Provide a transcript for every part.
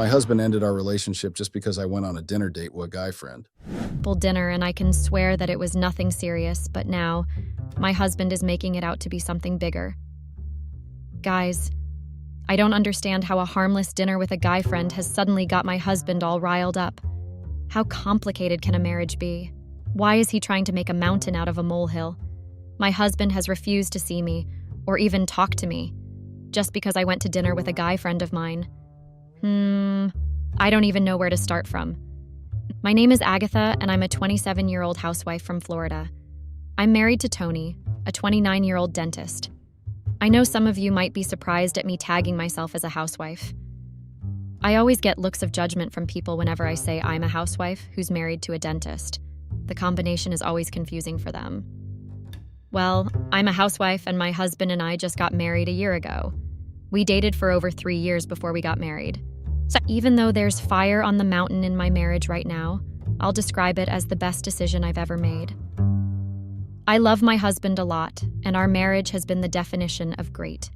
My husband ended our relationship just because I went on a dinner date with a guy friend. Full dinner, and I can swear that it was nothing serious, but now my husband is making it out to be something bigger. Guys, I don't understand how a harmless dinner with a guy friend has suddenly got my husband all riled up. How complicated can a marriage be? Why is he trying to make a mountain out of a molehill? My husband has refused to see me or even talk to me just because I went to dinner with a guy friend of mine. I don't even know where to start from. My name is Agatha, and I'm a 27-year-old housewife from Florida. I'm married to Tony, a 29-year-old dentist. I know some of you might be surprised at me tagging myself as a housewife. I always get looks of judgment from people whenever I say I'm a housewife who's married to a dentist. The combination is always confusing for them. Well, I'm a housewife, and my husband and I just got married a year ago. We dated for over 3 years before we got married. So even though there's fire on the mountain in my marriage right now, I'll describe it as the best decision I've ever made. I love my husband a lot, and our marriage has been the definition of great.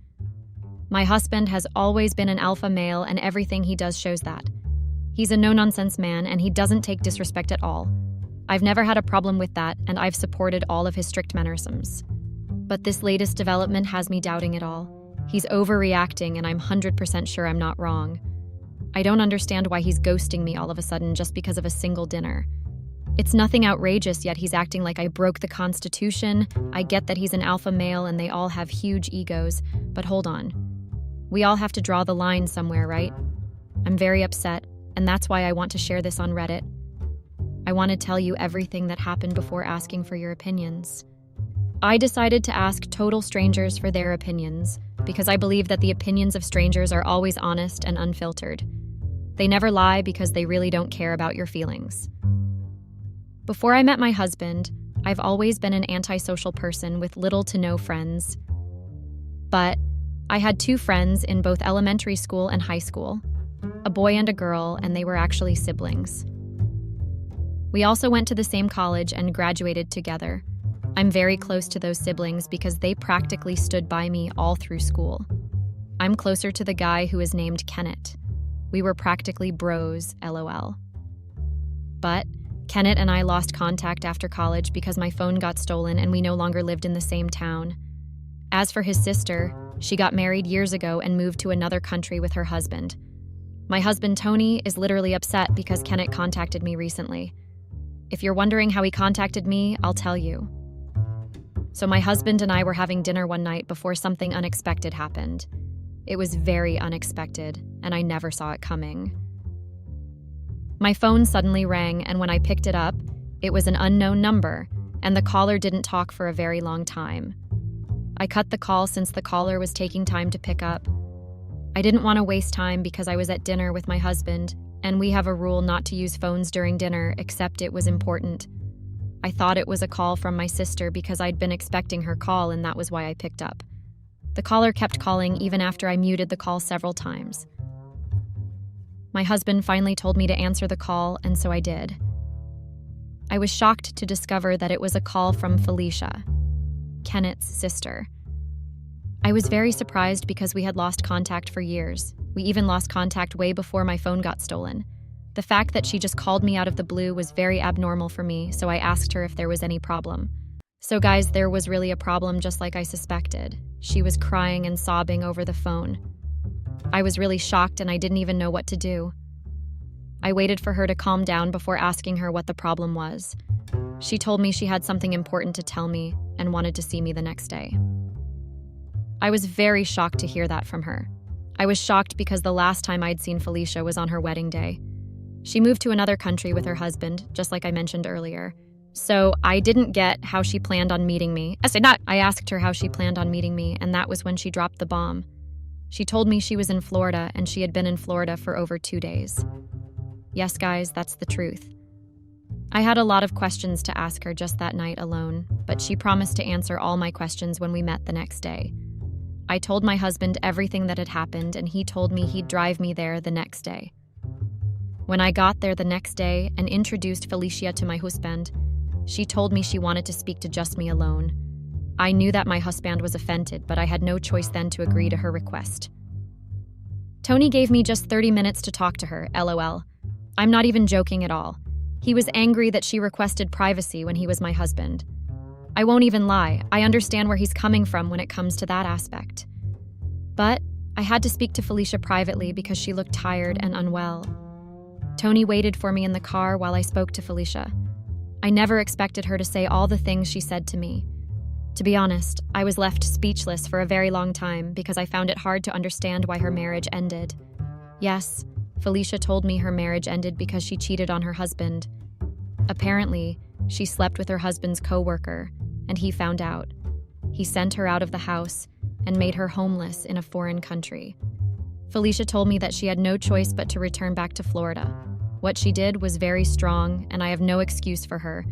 My husband has always been an alpha male, and everything he does shows that. He's a no-nonsense man, and he doesn't take disrespect at all. I've never had a problem with that, and I've supported all of his strict mannerisms. But this latest development has me doubting it all. He's overreacting, and I'm 100% sure I'm not wrong. I don't understand why he's ghosting me all of a sudden just because of a single dinner. It's nothing outrageous, yet he's acting like I broke the Constitution. I get that he's an alpha male and they all have huge egos, but hold on. We all have to draw the line somewhere, right? I'm very upset, and that's why I want to share this on Reddit. I want to tell you everything that happened before asking for your opinions. I decided to ask total strangers for their opinions because I believe that the opinions of strangers are always honest and unfiltered. They never lie because they really don't care about your feelings. Before I met my husband, I've always been an antisocial person with little to no friends. But I had 2 friends in both elementary school and high school, a boy and a girl, and they were actually siblings. We also went to the same college and graduated together. I'm very close to those siblings because they practically stood by me all through school. I'm closer to the guy who is named Kenneth. We were practically bros, LOL. But Kenneth and I lost contact after college because my phone got stolen and we no longer lived in the same town. As for his sister, she got married years ago and moved to another country with her husband. My husband, Tony, is literally upset because Kenneth contacted me recently. If you're wondering how he contacted me, I'll tell you. So my husband and I were having dinner one night before something unexpected happened. It was very unexpected, and I never saw it coming. My phone suddenly rang, and when I picked it up, it was an unknown number, and the caller didn't talk for a very long time. I cut the call since the caller was taking time to pick up. I didn't want to waste time because I was at dinner with my husband, and we have a rule not to use phones during dinner except it was important. I thought it was a call from my sister because I'd been expecting her call, and that was why I picked up. The caller kept calling even after I muted the call several times. My husband finally told me to answer the call, and so I did. I was shocked to discover that it was a call from Felicia, Kenneth's sister. I was very surprised because we had lost contact for years. We even lost contact way before my phone got stolen. The fact that she just called me out of the blue was very abnormal for me, so I asked her if there was any problem. So guys, there was really a problem just like I suspected. She was crying and sobbing over the phone. I was really shocked and I didn't even know what to do. I waited for her to calm down before asking her what the problem was. She told me she had something important to tell me and wanted to see me the next day. I was very shocked to hear that from her. I was shocked because the last time I'd seen Felicia was on her wedding day. She moved to another country with her husband, just like I mentioned earlier. So I didn't get how she planned on meeting me. I asked her how she planned on meeting me, and that was when she dropped the bomb. She told me she was in Florida, and she had been in Florida for over 2 days. Yes, guys, that's the truth. I had a lot of questions to ask her just that night alone, but she promised to answer all my questions when we met the next day. I told my husband everything that had happened, and he told me he'd drive me there the next day. When I got there the next day and introduced Felicia to my husband, she told me she wanted to speak to just me alone. I knew that my husband was offended, but I had no choice then to agree to her request. Tony gave me just 30 minutes to talk to her, lol. I'm not even joking at all. He was angry that she requested privacy when he was my husband. I won't even lie, I understand where he's coming from when it comes to that aspect. But I had to speak to Felicia privately because she looked tired and unwell. Tony waited for me in the car while I spoke to Felicia. I never expected her to say all the things she said to me. To be honest, I was left speechless for a very long time because I found it hard to understand why her marriage ended. Yes, Felicia told me her marriage ended because she cheated on her husband. Apparently, she slept with her husband's coworker, and he found out. He sent her out of the house and made her homeless in a foreign country. Felicia told me that she had no choice but to return back to Florida. What she did was very strong, and I have no excuse for her,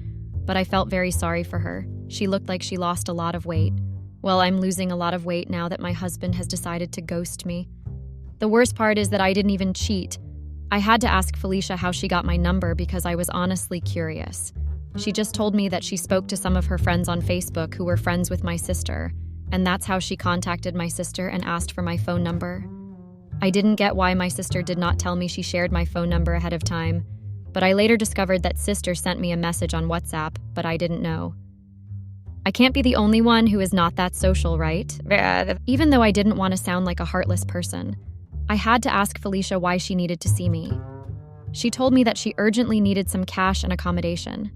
but I felt very sorry for her. She looked like she lost a lot of weight. Well, I'm losing a lot of weight now that my husband has decided to ghost me. The worst part is that I didn't even cheat. I had to ask Felicia how she got my number because I was honestly curious. She just told me that she spoke to some of her friends on Facebook who were friends with my sister, and that's how she contacted my sister and asked for my phone number. I didn't get why my sister did not tell me she shared my phone number ahead of time, but I later discovered that sister sent me a message on WhatsApp, but I didn't know. I can't be the only one who is not that social, right? Even though I didn't want to sound like a heartless person, I had to ask Felicia why she needed to see me. She told me that she urgently needed some cash and accommodation.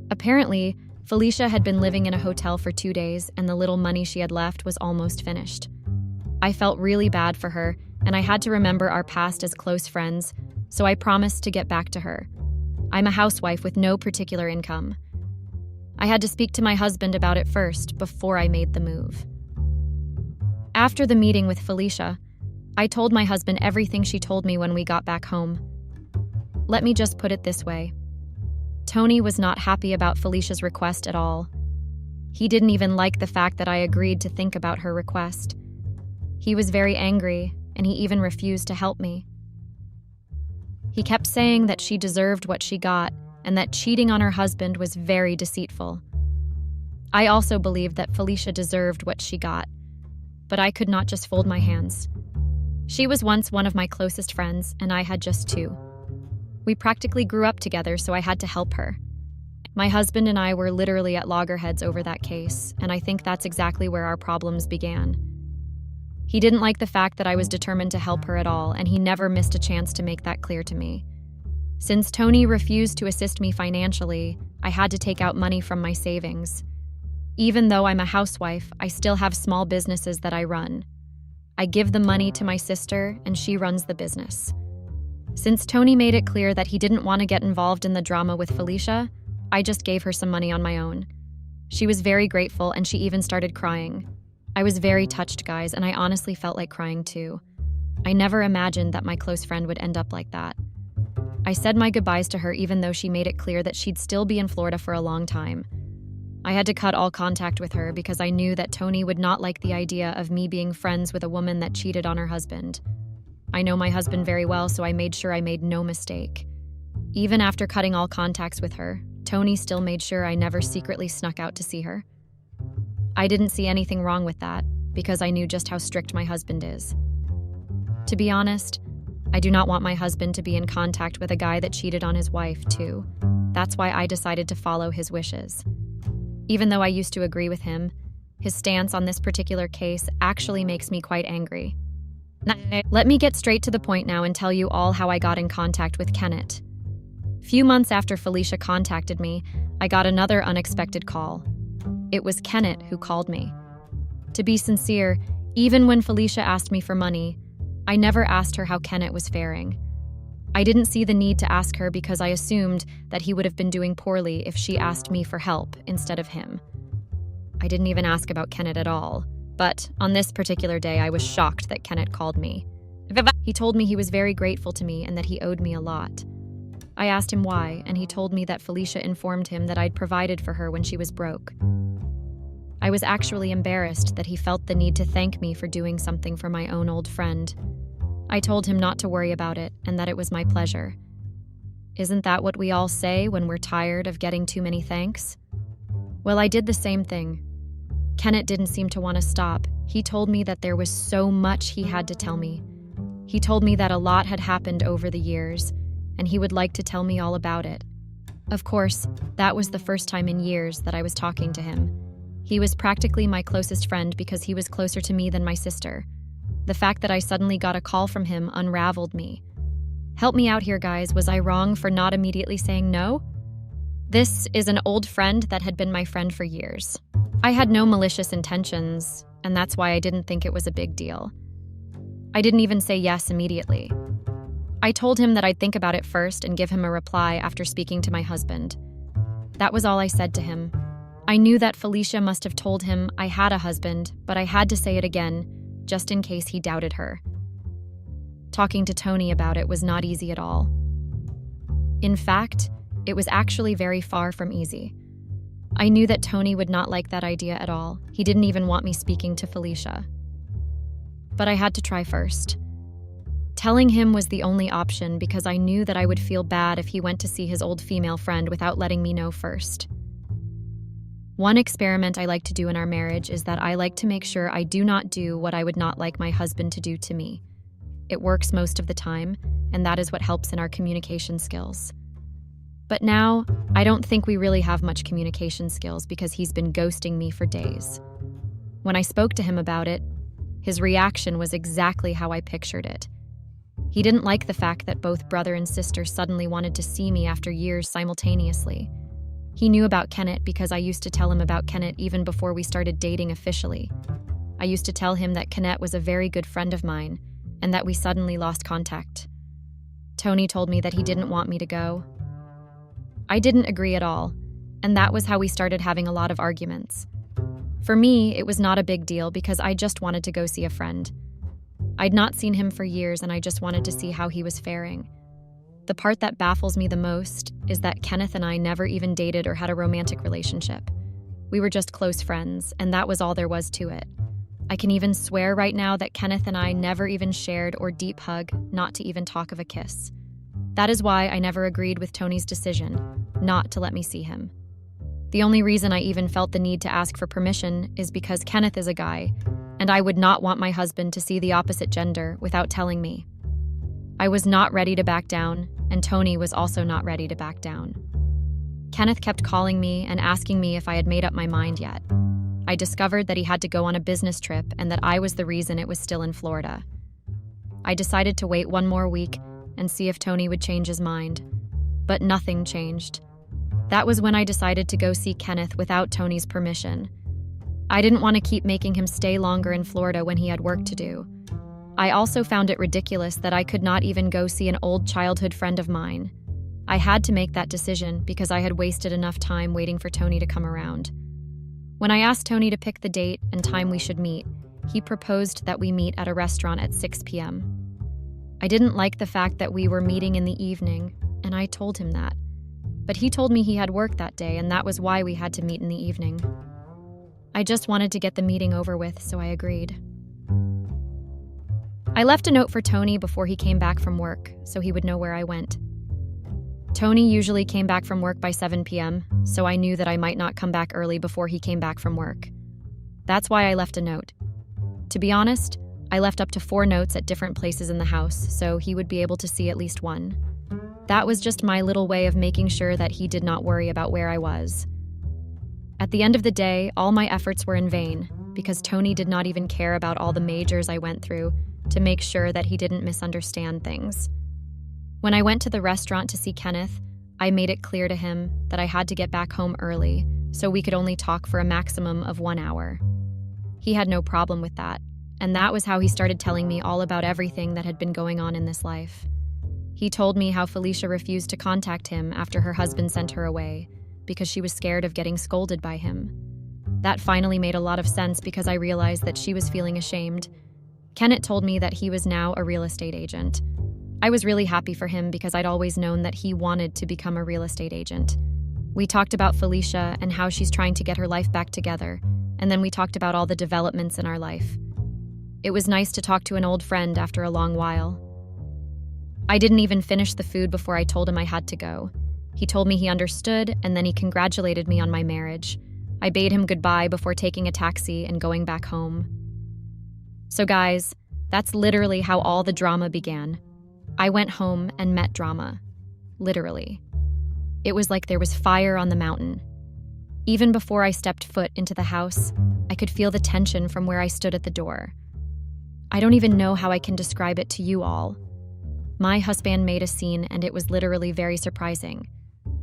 Apparently, Felicia had been living in a hotel for 2 days, and the little money she had left was almost finished. I felt really bad for her, and I had to remember our past as close friends, so I promised to get back to her. I'm a housewife with no particular income. I had to speak to my husband about it first, before I made the move. After the meeting with Felicia, I told my husband everything she told me when we got back home. Let me just put it this way. Tony was not happy about Felicia's request at all. He didn't even like the fact that I agreed to think about her request. He was very angry, and he even refused to help me. He kept saying that she deserved what she got, and that cheating on her husband was very deceitful. I also believed that Felicia deserved what she got, but I could not just fold my hands. She was once one of my closest friends, and I had just 2. We practically grew up together, so I had to help her. My husband and I were literally at loggerheads over that case, and I think that's exactly where our problems began. He didn't like the fact that I was determined to help her at all, and he never missed a chance to make that clear to me. Since Tony refused to assist me financially, I had to take out money from my savings. Even though I'm a housewife, I still have small businesses that I run. I give the money to my sister, and she runs the business. Since Tony made it clear that he didn't want to get involved in the drama with Felicia, I just gave her some money on my own. She was very grateful, and she even started crying. I was very touched, guys, and I honestly felt like crying too. I never imagined that my close friend would end up like that. I said my goodbyes to her even though she made it clear that she'd still be in Florida for a long time. I had to cut all contact with her because I knew that Tony would not like the idea of me being friends with a woman that cheated on her husband. I know my husband very well, so I made sure I made no mistake. Even after cutting all contacts with her, Tony still made sure I never secretly snuck out to see her. I didn't see anything wrong with that because I knew just how strict my husband is. To be honest, I do not want my husband to be in contact with a guy that cheated on his wife, too. That's why I decided to follow his wishes. Even though I used to agree with him, his stance on this particular case actually makes me quite angry. Let me get straight to the point now and tell you all how I got in contact with Kenneth. Few months after Felicia contacted me, I got another unexpected call. It was Kenneth who called me. To be sincere, even when Felicia asked me for money, I never asked her how Kenneth was faring. I didn't see the need to ask her because I assumed that he would have been doing poorly if she asked me for help instead of him. I didn't even ask about Kenneth at all, but on this particular day I was shocked that Kenneth called me. He told me he was very grateful to me and that he owed me a lot. I asked him why, and he told me that Felicia informed him that I'd provided for her when she was broke. I was actually embarrassed that he felt the need to thank me for doing something for my own old friend. I told him not to worry about it and that it was my pleasure. Isn't that what we all say when we're tired of getting too many thanks? Well, I did the same thing. Kenneth didn't seem to want to stop. He told me that there was so much he had to tell me. He told me that a lot had happened over the years, and he would like to tell me all about it. Of course, that was the first time in years that I was talking to him. He was practically my closest friend because he was closer to me than my sister. The fact that I suddenly got a call from him unraveled me. Help me out here, guys. Was I wrong for not immediately saying no? This is an old friend that had been my friend for years. I had no malicious intentions, and that's why I didn't think it was a big deal. I didn't even say yes immediately. I told him that I'd think about it first and give him a reply after speaking to my husband. That was all I said to him. I knew that Felicia must have told him I had a husband, but I had to say it again, just in case he doubted her. Talking to Tony about it was not easy at all. In fact, it was actually very far from easy. I knew that Tony would not like that idea at all. He didn't even want me speaking to Felicia. But I had to try first. Telling him was the only option because I knew that I would feel bad if he went to see his old female friend without letting me know first. One experiment I like to do in our marriage is that I like to make sure I do not do what I would not like my husband to do to me. It works most of the time, and that is what helps in our communication skills. But now, I don't think we really have much communication skills because he's been ghosting me for days. When I spoke to him about it, his reaction was exactly how I pictured it. He didn't like the fact that both brother and sister suddenly wanted to see me after years simultaneously. He knew about Kenneth because I used to tell him about Kenneth even before we started dating officially. I used to tell him that Kenneth was a very good friend of mine and that we suddenly lost contact. Tony told me that he didn't want me to go. I didn't agree at all, and that was how we started having a lot of arguments. For me, it was not a big deal because I just wanted to go see a friend. I'd not seen him for years and I just wanted to see how he was faring. The part that baffles me the most is that Kenneth and I never even dated or had a romantic relationship. We were just close friends, and that was all there was to it. I can even swear right now that Kenneth and I never even shared or deep hug, not to even talk of a kiss. That is why I never agreed with Tony's decision not to let me see him. The only reason I even felt the need to ask for permission is because Kenneth is a guy, and I would not want my husband to see the opposite gender without telling me. I was not ready to back down, and Tony was also not ready to back down. Kenneth kept calling me and asking me if I had made up my mind yet. I discovered that he had to go on a business trip and that I was the reason it was still in Florida. I decided to wait one more week and see if Tony would change his mind, but nothing changed. That was when I decided to go see Kenneth without Tony's permission. I didn't want to keep making him stay longer in Florida when he had work to do. I also found it ridiculous that I could not even go see an old childhood friend of mine. I had to make that decision because I had wasted enough time waiting for Tony to come around. When I asked Tony to pick the date and time we should meet, he proposed that we meet at a restaurant at 6 p.m. I didn't like the fact that we were meeting in the evening, and I told him that. But he told me he had work that day, and that was why we had to meet in the evening. I just wanted to get the meeting over with, so I agreed. I left a note for Tony before he came back from work, so he would know where I went. Tony usually came back from work by 7 p.m., so I knew that I might not come back early before he came back from work. That's why I left a note. To be honest, I left up to 4 notes at different places in the house, so he would be able to see at least one. That was just my little way of making sure that he did not worry about where I was. At the end of the day, all my efforts were in vain, because Tony did not even care about all the majors I went through to make sure that he didn't misunderstand things. When I went to the restaurant to see Kenneth, I made it clear to him that I had to get back home early, so we could only talk for a maximum of 1 hour. He had no problem with that, and that was how he started telling me all about everything that had been going on in this life. He told me how Felicia refused to contact him after her husband sent her away because she was scared of getting scolded by him. That finally made a lot of sense because I realized that she was feeling ashamed. Kenneth told me that he was now a real estate agent. I was really happy for him because I'd always known that he wanted to become a real estate agent. We talked about Felicia and how she's trying to get her life back together, and then we talked about all the developments in our life. It was nice to talk to an old friend after a long while. I didn't even finish the food before I told him I had to go. He told me he understood, and then he congratulated me on my marriage. I bade him goodbye before taking a taxi and going back home. So guys, That's literally how all the drama began. I went home and met drama. Literally. It was like there was fire on the mountain. Even before I stepped foot into the house, I could feel the tension from where I stood at the door. I don't even know how I can describe it to you all. My husband made a scene, and it was literally very surprising.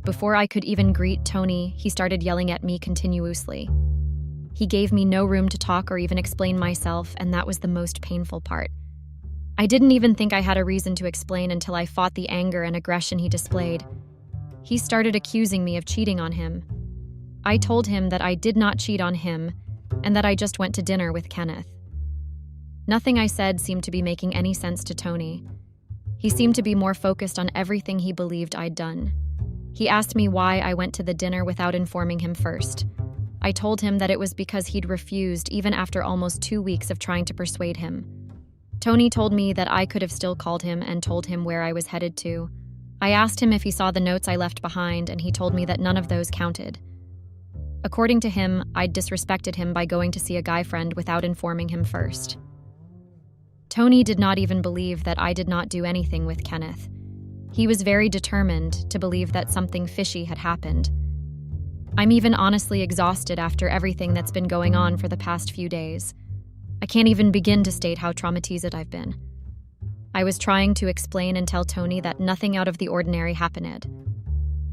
Before I could even greet Tony, he started yelling at me continuously. He gave me no room to talk or even explain myself, and that was the most painful part. I didn't even think I had a reason to explain until I fought the anger and aggression he displayed. He started accusing me of cheating on him. I told him that I did not cheat on him and that I just went to dinner with Kenneth. Nothing I said seemed to be making any sense to Tony. He seemed to be more focused on everything he believed I'd done. He asked me why I went to the dinner without informing him first. I told him that it was because he'd refused even after almost 2 weeks of trying to persuade him. Tony told me that I could have still called him and told him where I was headed to. I asked him if he saw the notes I left behind, and he told me that none of those counted. According to him, I'd disrespected him by going to see a guy friend without informing him first. Tony did not even believe that I did not do anything with Kenneth. He was very determined to believe that something fishy had happened. I'm even honestly exhausted after everything that's been going on for the past few days. I can't even begin to state how traumatized I've been. I was trying to explain and tell Tony that nothing out of the ordinary happened.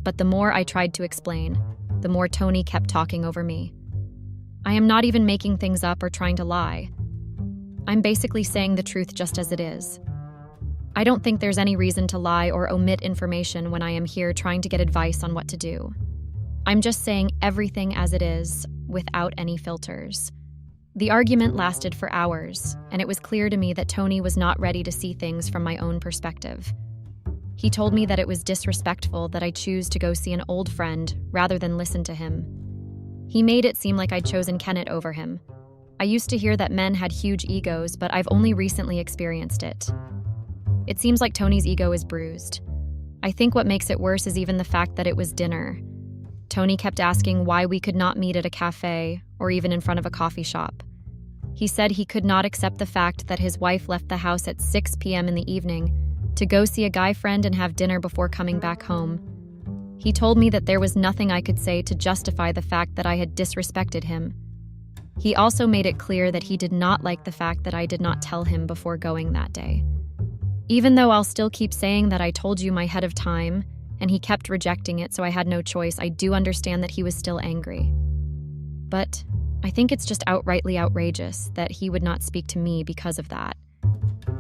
But the more I tried to explain, the more Tony kept talking over me. I am not even making things up or trying to lie. I'm basically saying the truth just as it is. I don't think there's any reason to lie or omit information when I am here trying to get advice on what to do. I'm just saying everything as it is, without any filters. The argument lasted for hours, and it was clear to me that Tony was not ready to see things from my own perspective. He told me that it was disrespectful that I choose to go see an old friend rather than listen to him. He made it seem like I'd chosen Kenneth over him. I used to hear that men had huge egos, but I've only recently experienced it. It seems like Tony's ego is bruised. I think what makes it worse is even the fact that it was dinner. Tony kept asking why we could not meet at a cafe or even in front of a coffee shop. He said he could not accept the fact that his wife left the house at 6 p.m. in the evening to go see a guy friend and have dinner before coming back home. He told me that there was nothing I could say to justify the fact that I had disrespected him. He also made it clear that he did not like the fact that I did not tell him before going that day. Even though I'll still keep saying that I told you my head of time, and he kept rejecting it, so I had no choice, I do understand that he was still angry. But I think it's just outrightly outrageous that he would not speak to me because of that.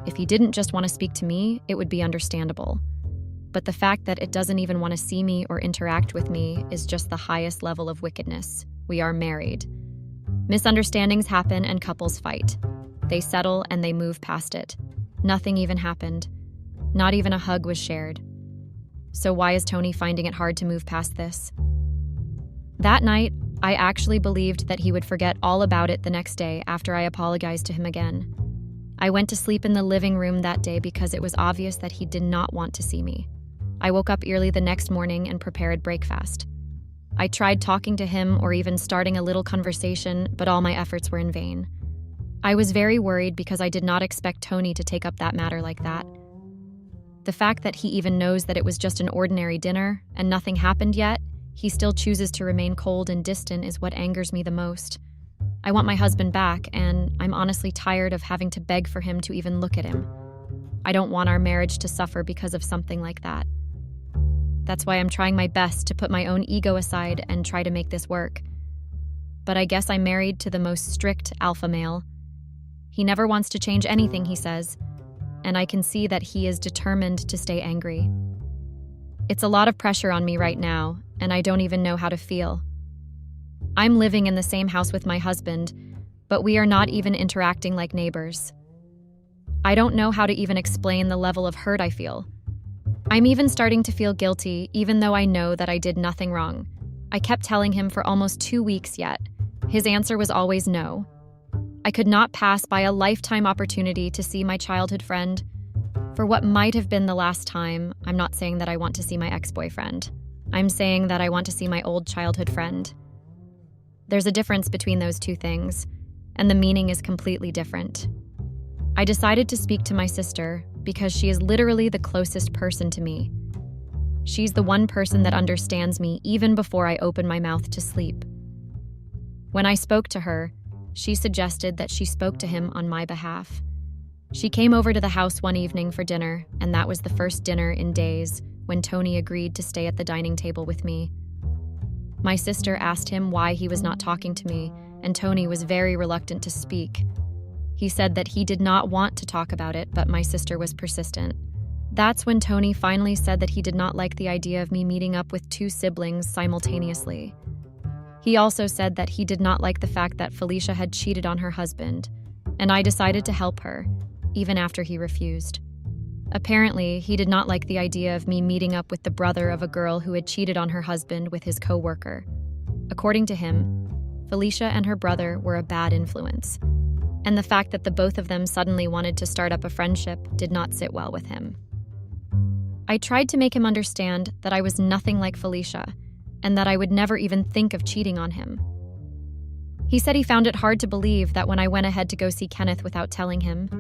If he didn't just want to speak to me, it would be understandable. But the fact that it doesn't even want to see me or interact with me is just the highest level of wickedness. We are married. Misunderstandings happen and couples fight. They settle and they move past it. Nothing even happened. Not even a hug was shared. So why is Tony finding it hard to move past this? That night, I actually believed that he would forget all about it the next day after I apologized to him again. I went to sleep in the living room that day because it was obvious that he did not want to see me. I woke up early the next morning and prepared breakfast. I tried talking to him or even starting a little conversation, but all my efforts were in vain. I was very worried because I did not expect Tony to take up that matter like that. The fact that he even knows that it was just an ordinary dinner and nothing happened yet, he still chooses to remain cold and distant is what angers me the most. I want my husband back, and I'm honestly tired of having to beg for him to even look at him. I don't want our marriage to suffer because of something like that. That's why I'm trying my best to put my own ego aside and try to make this work. But I guess I'm married to the most strict alpha male. He never wants to change anything, he says, and I can see that he is determined to stay angry. It's a lot of pressure on me right now, and I don't even know how to feel. I'm living in the same house with my husband, but we are not even interacting like neighbors. I don't know how to even explain the level of hurt I feel. I'm even starting to feel guilty, even though I know that I did nothing wrong. I kept telling him for almost 2 weeks yet. His answer was always no. I could not pass by a lifetime opportunity to see my childhood friend. For what might have been the last time, I'm not saying that I want to see my ex-boyfriend. I'm saying that I want to see my old childhood friend. There's a difference between those two things, and the meaning is completely different. I decided to speak to my sister because she is literally the closest person to me. She's the one person that understands me even before I open my mouth to sleep. When I spoke to her, she suggested that she spoke to him on my behalf. She came over to the house one evening for dinner, and that was the first dinner in days when Tony agreed to stay at the dining table with me. My sister asked him why he was not talking to me, and Tony was very reluctant to speak. He said that he did not want to talk about it, but my sister was persistent. That's when Tony finally said that he did not like the idea of me meeting up with two siblings simultaneously. He also said that he did not like the fact that Felicia had cheated on her husband, and I decided to help her, even after he refused. Apparently, he did not like the idea of me meeting up with the brother of a girl who had cheated on her husband with his co-worker. According to him, Felicia and her brother were a bad influence, and the fact that the both of them suddenly wanted to start up a friendship did not sit well with him. I tried to make him understand that I was nothing like Felicia, and that I would never even think of cheating on him. He said he found it hard to believe that when I went ahead to go see Kenneth without telling him.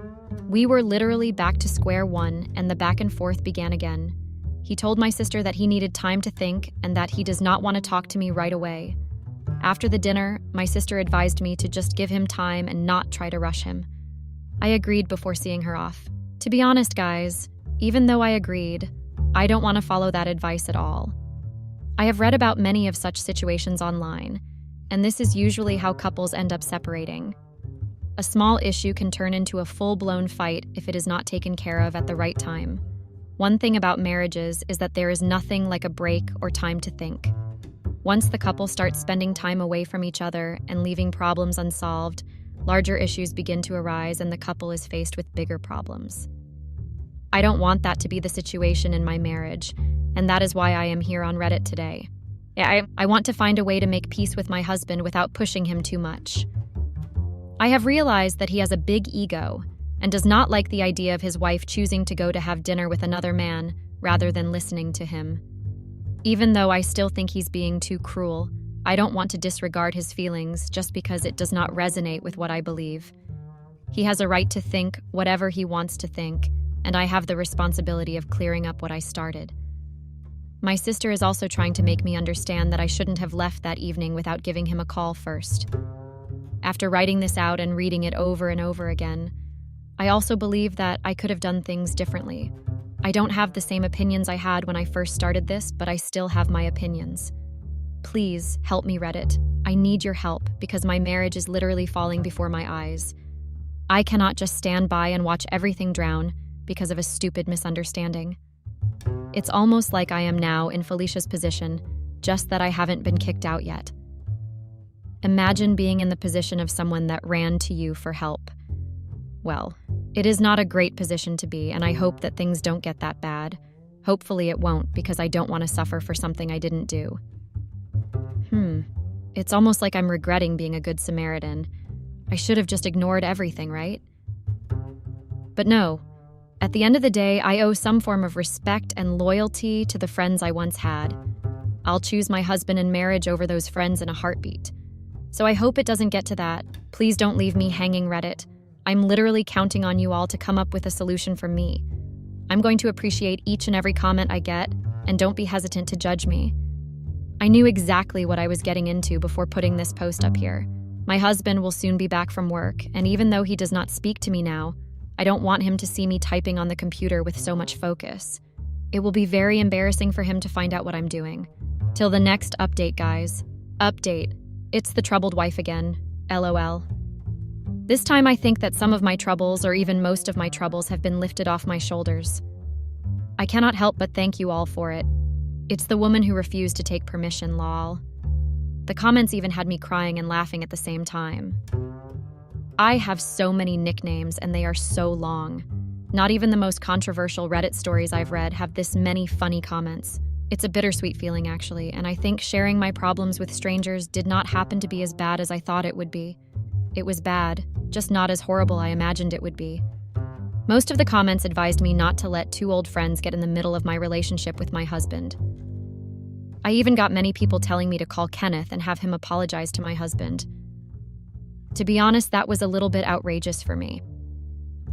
We were literally back to square one, and the back and forth began again. He told my sister that he needed time to think and that he does not want to talk to me right away. After the dinner, my sister advised me to just give him time and not try to rush him. I agreed before seeing her off. To be honest, guys, even though I agreed, I don't want to follow that advice at all. I have read about many of such situations online, and this is usually how couples end up separating. A small issue can turn into a full-blown fight if it is not taken care of at the right time. One thing about marriages is that there is nothing like a break or time to think. Once the couple starts spending time away from each other and leaving problems unsolved, larger issues begin to arise and the couple is faced with bigger problems. I don't want that to be the situation in my marriage, and that is why I am here on Reddit today. I want to find a way to make peace with my husband without pushing him too much. I have realized that he has a big ego and does not like the idea of his wife choosing to go to have dinner with another man rather than listening to him. Even though I still think he's being too cruel, I don't want to disregard his feelings just because it does not resonate with what I believe. He has a right to think whatever he wants to think, and I have the responsibility of clearing up what I started. My sister is also trying to make me understand that I shouldn't have left that evening without giving him a call first. After writing this out and reading it over and over again, I also believe that I could have done things differently. I don't have the same opinions I had when I first started this, but I still have my opinions. Please help me, Reddit. I need your help because my marriage is literally falling before my eyes. I cannot just stand by and watch everything drown because of a stupid misunderstanding. It's almost like I am now in Felicia's position, just that I haven't been kicked out yet. Imagine being in the position of someone that ran to you for help. Well, it is not a great position to be, and I hope that things don't get that bad. Hopefully it won't, because I don't want to suffer for something I didn't do. It's almost like I'm regretting being a good Samaritan. I should have just ignored everything, right? But no. At the end of the day, I owe some form of respect and loyalty to the friends I once had. I'll choose my husband in marriage over those friends in a heartbeat. So I hope it doesn't get to that. Please don't leave me hanging, Reddit. I'm literally counting on you all to come up with a solution for me. I'm going to appreciate each and every comment I get, and don't be hesitant to judge me. I knew exactly what I was getting into before putting this post up here. My husband will soon be back from work, and even though he does not speak to me now, I don't want him to see me typing on the computer with so much focus. It will be very embarrassing for him to find out what I'm doing. Till the next update, guys. Update. It's the troubled wife again. LOL. This time I think that some of my troubles, or even most of my troubles, have been lifted off my shoulders. I cannot help but thank you all for it. It's the woman who refused to take permission, lol. The comments even had me crying and laughing at the same time. I have so many nicknames and they are so long. Not even the most controversial Reddit stories I've read have this many funny comments. It's a bittersweet feeling, actually, and I think sharing my problems with strangers did not happen to be as bad as I thought it would be. It was bad, just not as horrible I imagined it would be. Most of the comments advised me not to let two old friends get in the middle of my relationship with my husband. I even got many people telling me to call Kenneth and have him apologize to my husband. To be honest, that was a little bit outrageous for me.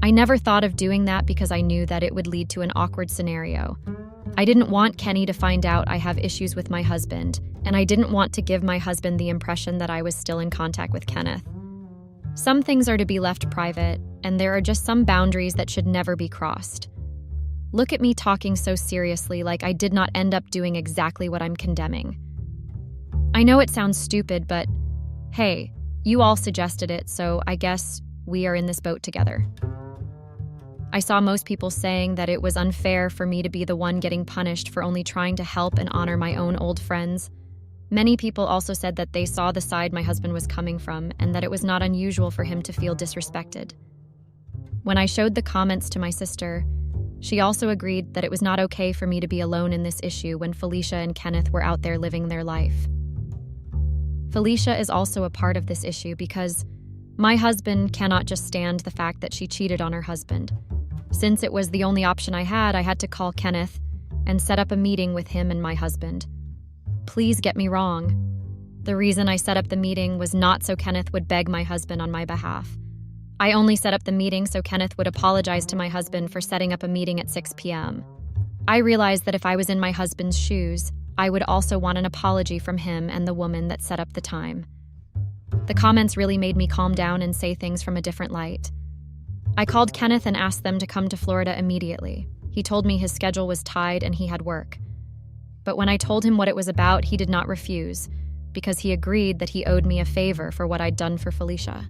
I never thought of doing that because I knew that it would lead to an awkward scenario. I didn't want Kenny to find out I have issues with my husband, and I didn't want to give my husband the impression that I was still in contact with Kenneth. Some things are to be left private, and there are just some boundaries that should never be crossed. Look at me talking so seriously, like I did not end up doing exactly what I'm condemning. I know it sounds stupid, but hey, you all suggested it, so I guess we are in this boat together. I saw most people saying that it was unfair for me to be the one getting punished for only trying to help and honor my own old friends. Many people also said that they saw the side my husband was coming from and that it was not unusual for him to feel disrespected. When I showed the comments to my sister, she also agreed that it was not okay for me to be alone in this issue when Felicia and Kenneth were out there living their life. Felicia is also a part of this issue because my husband cannot just stand the fact that she cheated on her husband. Since it was the only option I had to call Kenneth and set up a meeting with him and my husband. Please get me wrong. The reason I set up the meeting was not so Kenneth would beg my husband on my behalf. I only set up the meeting so Kenneth would apologize to my husband for setting up a meeting at 6 p.m. I realized that if I was in my husband's shoes, I would also want an apology from him and the woman that set up the time. The comments really made me calm down and say things from a different light. I called Kenneth and asked them to come to Florida immediately. He told me his schedule was tied and he had work. But when I told him what it was about, he did not refuse, because he agreed that he owed me a favor for what I'd done for Felicia.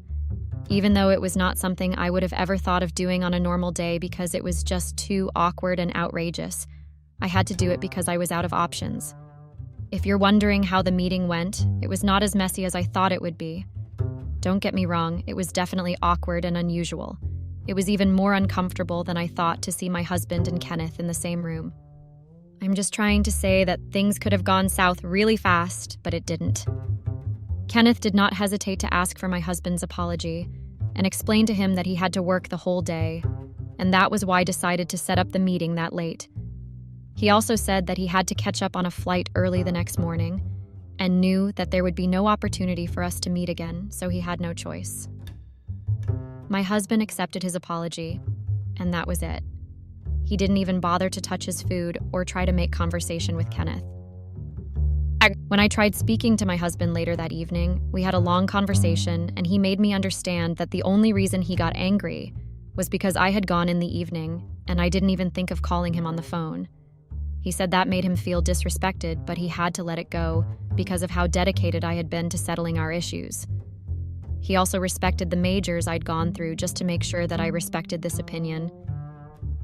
Even though it was not something I would have ever thought of doing on a normal day because it was just too awkward and outrageous, I had to do it because I was out of options. If you're wondering how the meeting went, it was not as messy as I thought it would be. Don't get me wrong, it was definitely awkward and unusual. It was even more uncomfortable than I thought to see my husband and Kenneth in the same room. I'm just trying to say that things could have gone south really fast, but it didn't. Kenneth did not hesitate to ask for my husband's apology and explain to him that he had to work the whole day, and that was why I decided to set up the meeting that late. He also said that he had to catch up on a flight early the next morning and knew that there would be no opportunity for us to meet again, so he had no choice. My husband accepted his apology, and that was it. He didn't even bother to touch his food or try to make conversation with Kenneth. When I tried speaking to my husband later that evening, we had a long conversation, and he made me understand that the only reason he got angry was because I had gone in the evening, and I didn't even think of calling him on the phone. He said that made him feel disrespected, but he had to let it go because of how dedicated I had been to settling our issues. He also respected the majors I'd gone through just to make sure that I respected this opinion.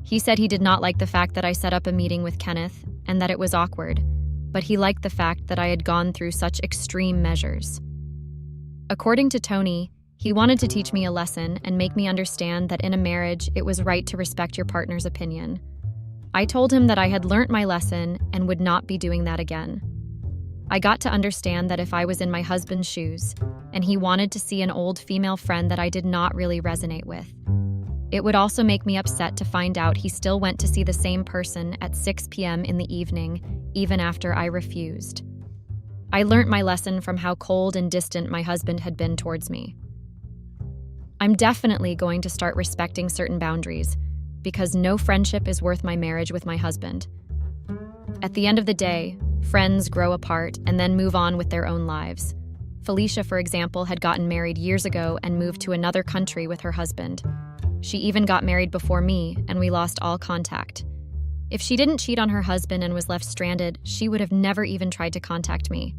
He said he did not like the fact that I set up a meeting with Kenneth and that it was awkward, but he liked the fact that I had gone through such extreme measures. According to Tony, he wanted to teach me a lesson and make me understand that in a marriage, it was right to respect your partner's opinion. I told him that I had learnt my lesson and would not be doing that again. I got to understand that if I was in my husband's shoes, and he wanted to see an old female friend that I did not really resonate with, it would also make me upset to find out he still went to see the same person at 6 p.m. in the evening, even after I refused. I learnt my lesson from how cold and distant my husband had been towards me. I'm definitely going to start respecting certain boundaries, because no friendship is worth my marriage with my husband. At the end of the day, friends grow apart and then move on with their own lives. Felicia, for example, had gotten married years ago and moved to another country with her husband. She even got married before me, and we lost all contact. If she didn't cheat on her husband and was left stranded, she would have never even tried to contact me.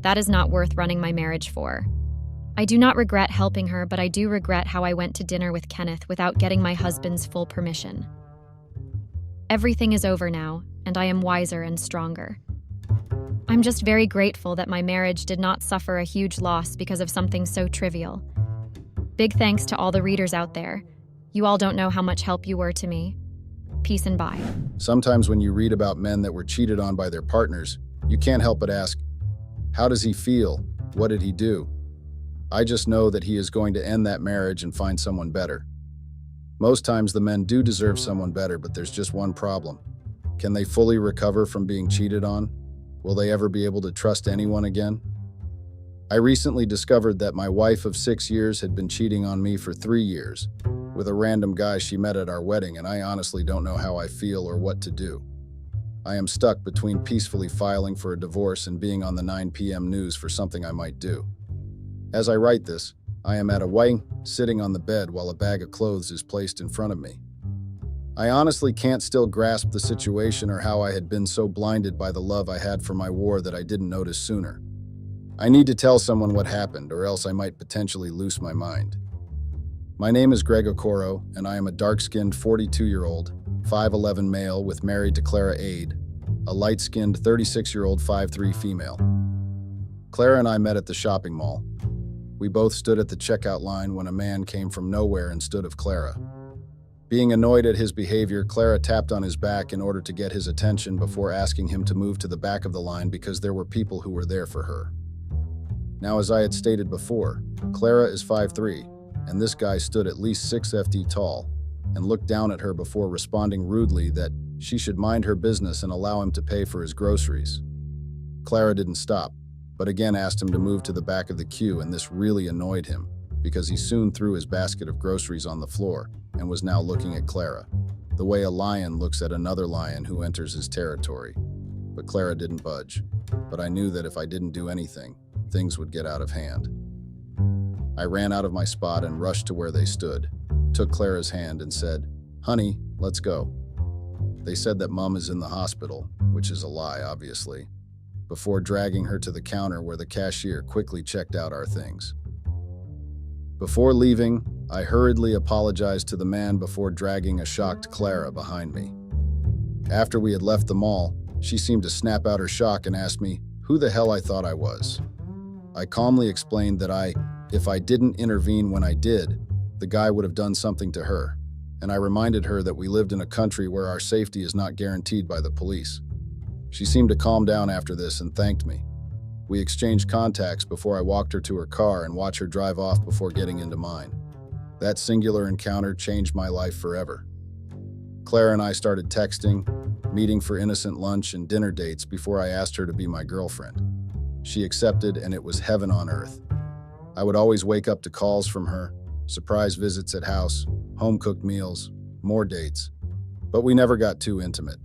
That is not worth running my marriage for. I do not regret helping her, but I do regret how I went to dinner with Kenneth without getting my husband's full permission. Everything is over now, and I am wiser and stronger. I'm just very grateful that my marriage did not suffer a huge loss because of something so trivial. Big thanks to all the readers out there. You all don't know how much help you were to me. Peace and bye. Sometimes when you read about men that were cheated on by their partners, you can't help but ask, how does he feel? What did he do? I just know that he is going to end that marriage and find someone better. Most times the men do deserve someone better, but there's just one problem. Can they fully recover from being cheated on? Will they ever be able to trust anyone again? I recently discovered that my wife of 6 years had been cheating on me for 3 years. with a random guy she met at our wedding, and I honestly don't know how I feel or what to do. I am stuck between peacefully filing for a divorce and being on the 9 p.m. news for something I might do. As I write this, I am at a wedding, sitting on the bed while a bag of clothes is placed in front of me. I honestly can't still grasp the situation or how I had been so blinded by the love I had for my war that I didn't notice sooner. I need to tell someone what happened, or else I might potentially lose my mind. My name is Greg Okoro, and I am a dark-skinned 42-year-old, 5'11" male with married to Clara Aide, a light-skinned 36-year-old 5'3" female. Clara and I met at the shopping mall. We both stood at the checkout line when a man came from nowhere and stood of Clara. Being annoyed at his behavior, Clara tapped on his back in order to get his attention before asking him to move to the back of the line because there were people who were there for her. Now, as I had stated before, Clara is 5'3", and this guy stood at least 6 ft tall and looked down at her before responding rudely that she should mind her business and allow him to pay for his groceries. Clara didn't stop, but again asked him to move to the back of the queue, and this really annoyed him because he soon threw his basket of groceries on the floor and was now looking at Clara, the way a lion looks at another lion who enters his territory. But Clara didn't budge, but I knew that if I didn't do anything, things would get out of hand. I ran out of my spot and rushed to where they stood, took Clara's hand and said, "Honey, let's go." They said that Mom is in the hospital, which is a lie, obviously, before dragging her to the counter where the cashier quickly checked out our things. Before leaving, I hurriedly apologized to the man before dragging a shocked Clara behind me. After we had left the mall, she seemed to snap out her shock and asked me who the hell I thought I was. I calmly explained that if I didn't intervene when I did, the guy would have done something to her, and I reminded her that we lived in a country where our safety is not guaranteed by the police. She seemed to calm down after this and thanked me. We exchanged contacts before I walked her to her car and watched her drive off before getting into mine. That singular encounter changed my life forever. Clara and I started texting, meeting for innocent lunch and dinner dates before I asked her to be my girlfriend. She accepted, and it was heaven on earth. I would always wake up to calls from her, surprise visits at house, home-cooked meals, more dates. But we never got too intimate.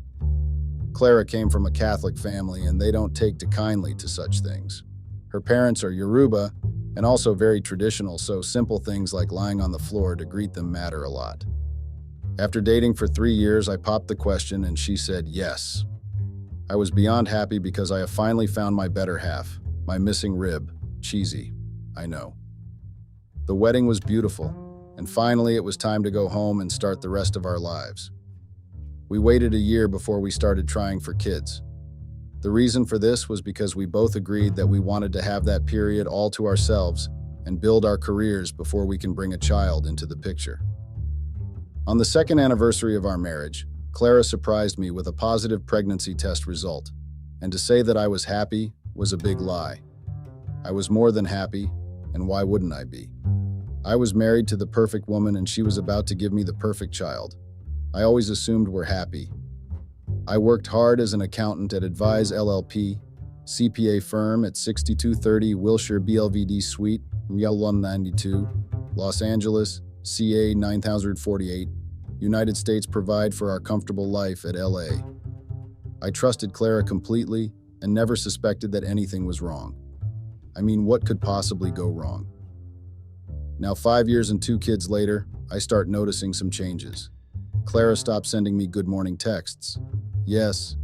Clara came from a Catholic family, and they don't take kindly to such things. Her parents are Yoruba and also very traditional, so simple things like lying on the floor to greet them matter a lot. After dating for 3 years, I popped the question and she said yes. I was beyond happy because I have finally found my better half, my missing rib. Cheesy, I know. The wedding was beautiful, and finally it was time to go home and start the rest of our lives. We waited a year before we started trying for kids. The reason for this was because we both agreed that we wanted to have that period all to ourselves and build our careers before we can bring a child into the picture. On the second anniversary of our marriage, Clara surprised me with a positive pregnancy test result, and to say that I was happy was a big lie. I was more than happy, and why wouldn't I be? I was married to the perfect woman, and she was about to give me the perfect child. I always assumed we're happy. I worked hard as an accountant at Advise LLP, CPA firm at 6230 Wilshire BLVD Suite, Riel 192, Los Angeles, CA 9048, United States provide for our comfortable life at LA. I trusted Clara completely and never suspected that anything was wrong. I mean, what could possibly go wrong? Now 5 years and 2 kids later, I start noticing some changes. Clara stopped sending me good morning texts. Yes,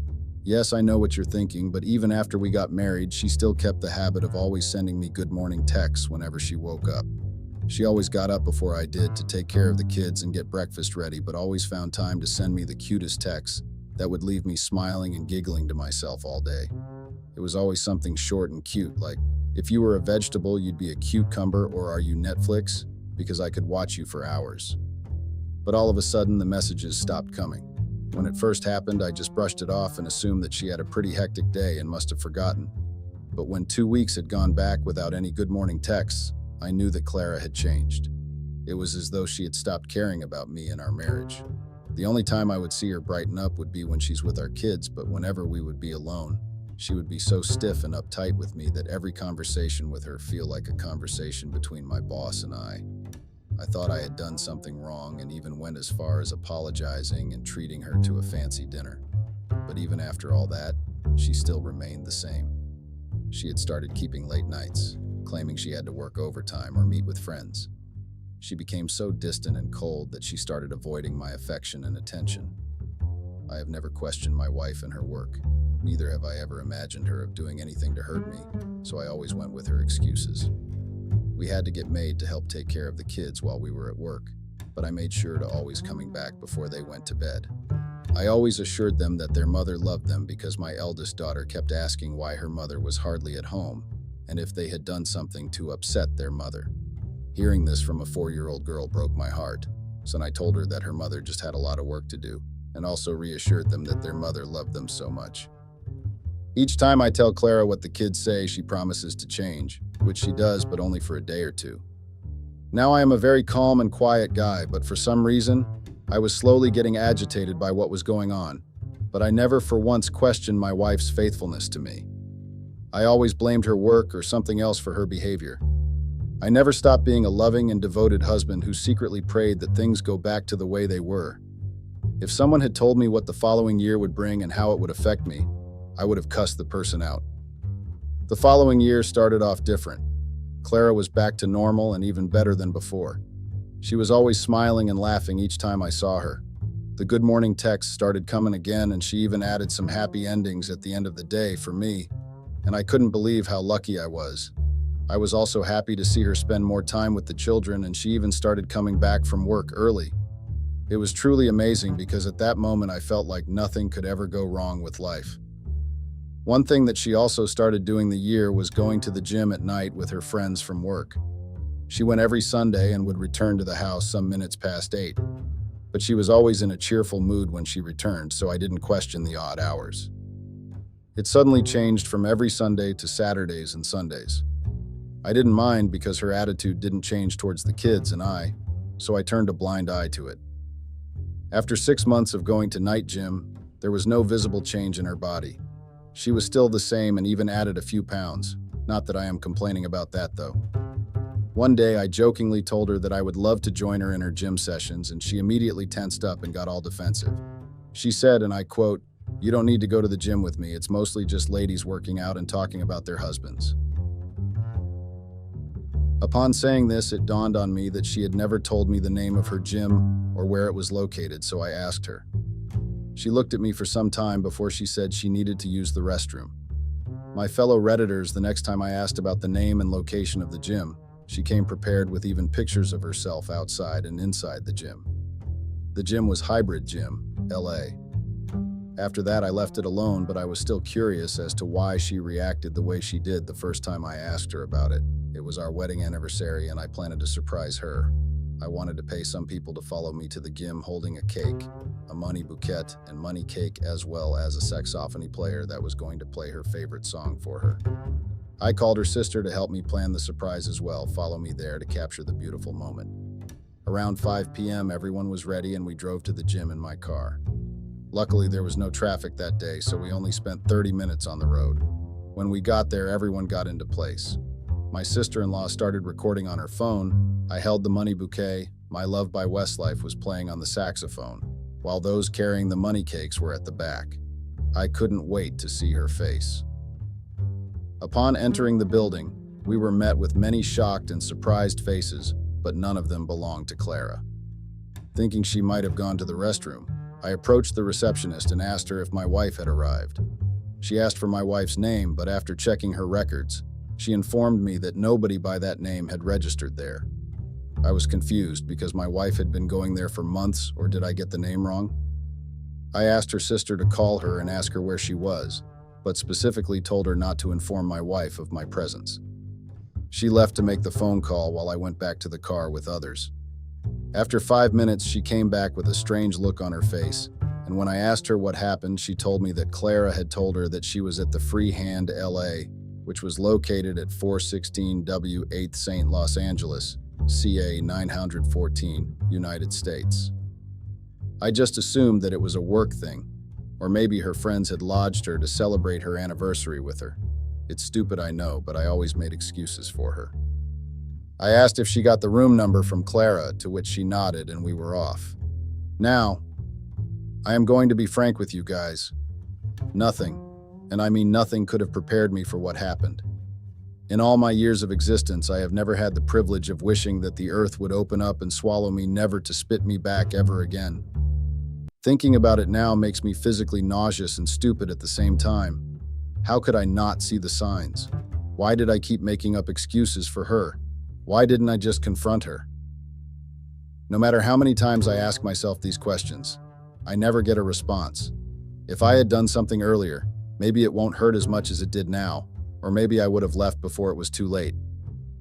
I know what you're thinking, but even after we got married, she still kept the habit of always sending me good morning texts whenever she woke up. She always got up before I did to take care of the kids and get breakfast ready, but always found time to send me the cutest texts that would leave me smiling and giggling to myself all day. It was always something short and cute, like, if you were a vegetable, you'd be a cucumber, or are you Netflix? Because I could watch you for hours. But all of a sudden, the messages stopped coming. When it first happened, I just brushed it off and assumed that she had a pretty hectic day and must have forgotten. But when 2 weeks had gone back without any good morning texts, I knew that Clara had changed. It was as though she had stopped caring about me and our marriage. The only time I would see her brighten up would be when she's with our kids, but whenever we would be alone, she would be so stiff and uptight with me that every conversation with her feel like a conversation between my boss and I. I thought I had done something wrong and even went as far as apologizing and treating her to a fancy dinner. But even after all that, she still remained the same. She had started keeping late nights, claiming she had to work overtime or meet with friends. She became so distant and cold that she started avoiding my affection and attention. I have never questioned my wife and her work. Neither have I ever imagined her of doing anything to hurt me, so I always went with her excuses. We had to get maid to help take care of the kids while we were at work, but I made sure to always coming back before they went to bed. I always assured them that their mother loved them because my eldest daughter kept asking why her mother was hardly at home and if they had done something to upset their mother. Hearing this from a 4-year-old girl broke my heart, so I told her that her mother just had a lot of work to do and also reassured them that their mother loved them so much. Each time I tell Clara what the kids say, she promises to change, which she does, but only for a day or two. Now I am a very calm and quiet guy, but for some reason, I was slowly getting agitated by what was going on, but I never for once questioned my wife's faithfulness to me. I always blamed her work or something else for her behavior. I never stopped being a loving and devoted husband who secretly prayed that things go back to the way they were. If someone had told me what the following year would bring and how it would affect me, I would have cussed the person out. The following year started off different. Clara was back to normal and even better than before. She was always smiling and laughing each time I saw her. The good morning texts started coming again, and she even added some happy endings at the end of the day for me, and I couldn't believe how lucky I was. I was also happy to see her spend more time with the children, and she even started coming back from work early. It was truly amazing because at that moment I felt like nothing could ever go wrong with life. One thing that she also started doing the year was going to the gym at night with her friends from work. She went every Sunday and would return to the house some minutes past 8. But she was always in a cheerful mood when she returned, so I didn't question the odd hours. It suddenly changed from every Sunday to Saturdays and Sundays. I didn't mind because her attitude didn't change towards the kids and I, so I turned a blind eye to it. After 6 months of going to night gym, there was no visible change in her body. She was still the same and even added a few pounds. Not that I am complaining about that, though. One day, I jokingly told her that I would love to join her in her gym sessions, and she immediately tensed up and got all defensive. She said, and I quote, "You don't need to go to the gym with me. It's mostly just ladies working out and talking about their husbands." Upon saying this, it dawned on me that she had never told me the name of her gym or where it was located, so I asked her. She looked at me for some time before she said she needed to use the restroom. My fellow Redditors, the next time I asked about the name and location of the gym, she came prepared with even pictures of herself outside and inside the gym. The gym was Hybrid Gym, LA. After that, I left it alone, but I was still curious as to why she reacted the way she did the first time I asked her about it. It was our wedding anniversary, and I planned to surprise her. I wanted to pay some people to follow me to the gym holding a cake, a money bouquet, and money cake, as well as a saxophony player that was going to play her favorite song for her. I called her sister to help me plan the surprise as well, follow me there to capture the beautiful moment. Around 5 p.m., everyone was ready and we drove to the gym in my car. Luckily, there was no traffic that day, so we only spent 30 minutes on the road. When we got there, everyone got into place. My sister-in-law started recording on her phone. I held the money bouquet. My Love by Westlife was playing on the saxophone, while those carrying the money cakes were at the back. I couldn't wait to see her face. Upon entering the building, we were met with many shocked and surprised faces, but none of them belonged to Clara. Thinking she might have gone to the restroom, I approached the receptionist and asked her if my wife had arrived. She asked for my wife's name, but after checking her records, she informed me that nobody by that name had registered there. I was confused because my wife had been going there for months, or did I get the name wrong? I asked her sister to call her and ask her where she was, but specifically told her not to inform my wife of my presence. She left to make the phone call while I went back to the car with others. After 5 minutes, she came back with a strange look on her face, and when I asked her what happened, she told me that Clara had told her that she was at the Free Hand LA, which was located at 416 W 8th St. Los Angeles, CA 914, United States. I just assumed that it was a work thing, or maybe her friends had lodged her to celebrate her anniversary with her. It's stupid, I know, but I always made excuses for her. I asked if she got the room number from Clara, to which she nodded, and we were off. Now, I am going to be frank with you guys. Nothing, and I mean nothing, could have prepared me for what happened. In all my years of existence, I have never had the privilege of wishing that the earth would open up and swallow me, never to spit me back ever again. Thinking about it now makes me physically nauseous and stupid at the same time. How could I not see the signs? Why did I keep making up excuses for her? Why didn't I just confront her? No matter how many times I ask myself these questions, I never get a response. If I had done something earlier, maybe it won't hurt as much as it did now, or maybe I would have left before it was too late.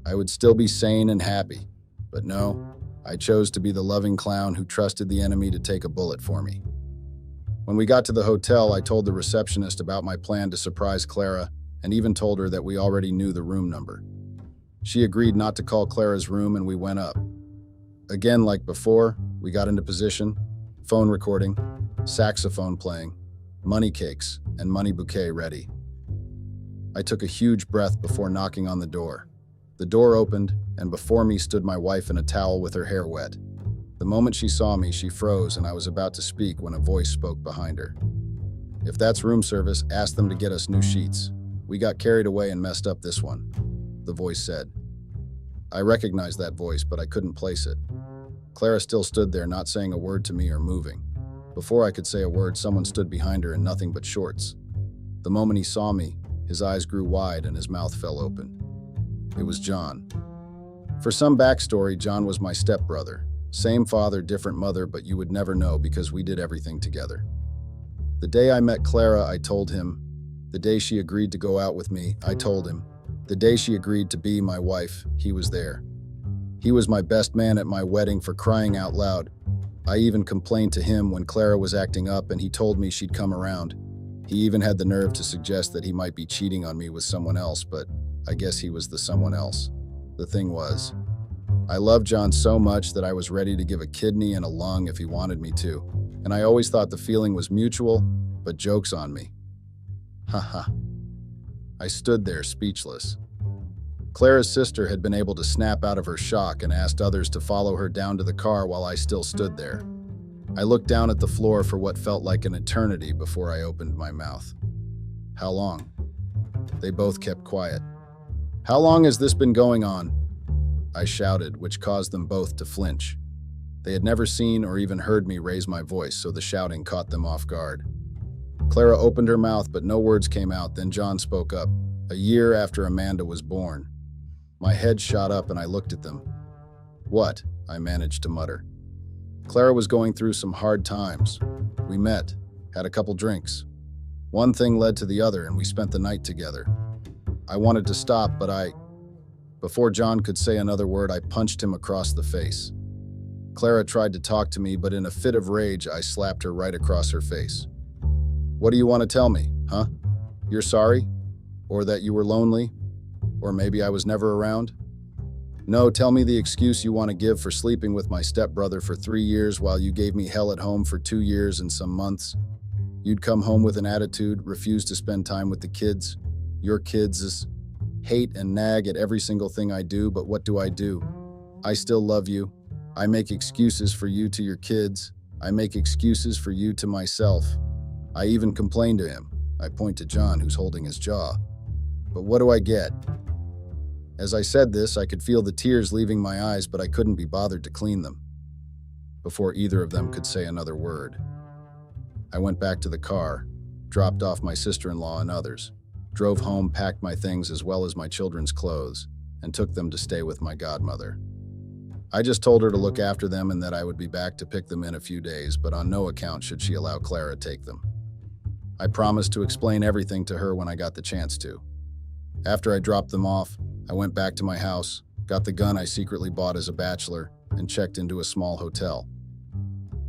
I would still be sane and happy. But no, I chose to be the loving clown who trusted the enemy to take a bullet for me. When we got to the hotel, I told the receptionist about my plan to surprise Clara, and even told her that we already knew the room number. She agreed not to call Clara's room, and we went up. Again, like before, we got into position, phone recording, saxophone playing, money cakes, and money bouquet ready. I took a huge breath before knocking on the door. The door opened, and before me stood my wife in a towel with her hair wet. The moment she saw me, she froze, and I was about to speak when a voice spoke behind her. "If that's room service, ask them to get us new sheets. We got carried away and messed up this one," the voice said. I recognized that voice, but I couldn't place it. Clara still stood there, not saying a word to me or moving. Before I could say a word, someone stood behind her in nothing but shorts. The moment he saw me, his eyes grew wide and his mouth fell open. It was John. For some backstory, John was my stepbrother. Same father, different mother, but you would never know because we did everything together. The day I met Clara, I told him. The day she agreed to go out with me, I told him. The day she agreed to be my wife, he was there. He was my best man at my wedding, for crying out loud. I even complained to him when Clara was acting up, and he told me she'd come around. He even had the nerve to suggest that he might be cheating on me with someone else, but I guess he was the someone else. The thing was, I loved John so much that I was ready to give a kidney and a lung if he wanted me to, and I always thought the feeling was mutual, but joke's on me. Haha. I stood there speechless. Clara's sister had been able to snap out of her shock and asked others to follow her down to the car while I still stood there. I looked down at the floor for what felt like an eternity before I opened my mouth. "How long?" They both kept quiet. "How long has this been going on?" I shouted, which caused them both to flinch. They had never seen or even heard me raise my voice, so the shouting caught them off guard. Clara opened her mouth, but no words came out. Then John spoke up. "A year after Amanda was born." My head shot up and I looked at them. "What?" I managed to mutter. Clara was going through some hard times. We met, had a couple drinks. One thing led to the other, and we spent the night together. I wanted to stop, but before John could say another word, I punched him across the face. Clara tried to talk to me, but in a fit of rage, I slapped her right across her face. "What do you want to tell me, huh? You're sorry? Or that you were lonely? Or maybe I was never around? No, tell me the excuse you want to give for sleeping with my stepbrother for 3 years while you gave me hell at home for 2 years and some months. You'd come home with an attitude, refuse to spend time with the kids. Your kids hate and nag at every single thing I do, but what do? I still love you. I make excuses for you to your kids. I make excuses for you to myself. I even complain to him." I point to John, who's holding his jaw. "But what do I get?" As I said this, I could feel the tears leaving my eyes, but I couldn't be bothered to clean them. Before either of them could say another word, I went back to the car, dropped off my sister-in-law and others, drove home, packed my things as well as my children's clothes, and took them to stay with my godmother. I just told her to look after them and that I would be back to pick them in a few days, but on no account should she allow Clara to take them. I promised to explain everything to her when I got the chance to. After I dropped them off, I went back to my house, got the gun I secretly bought as a bachelor, and checked into a small hotel.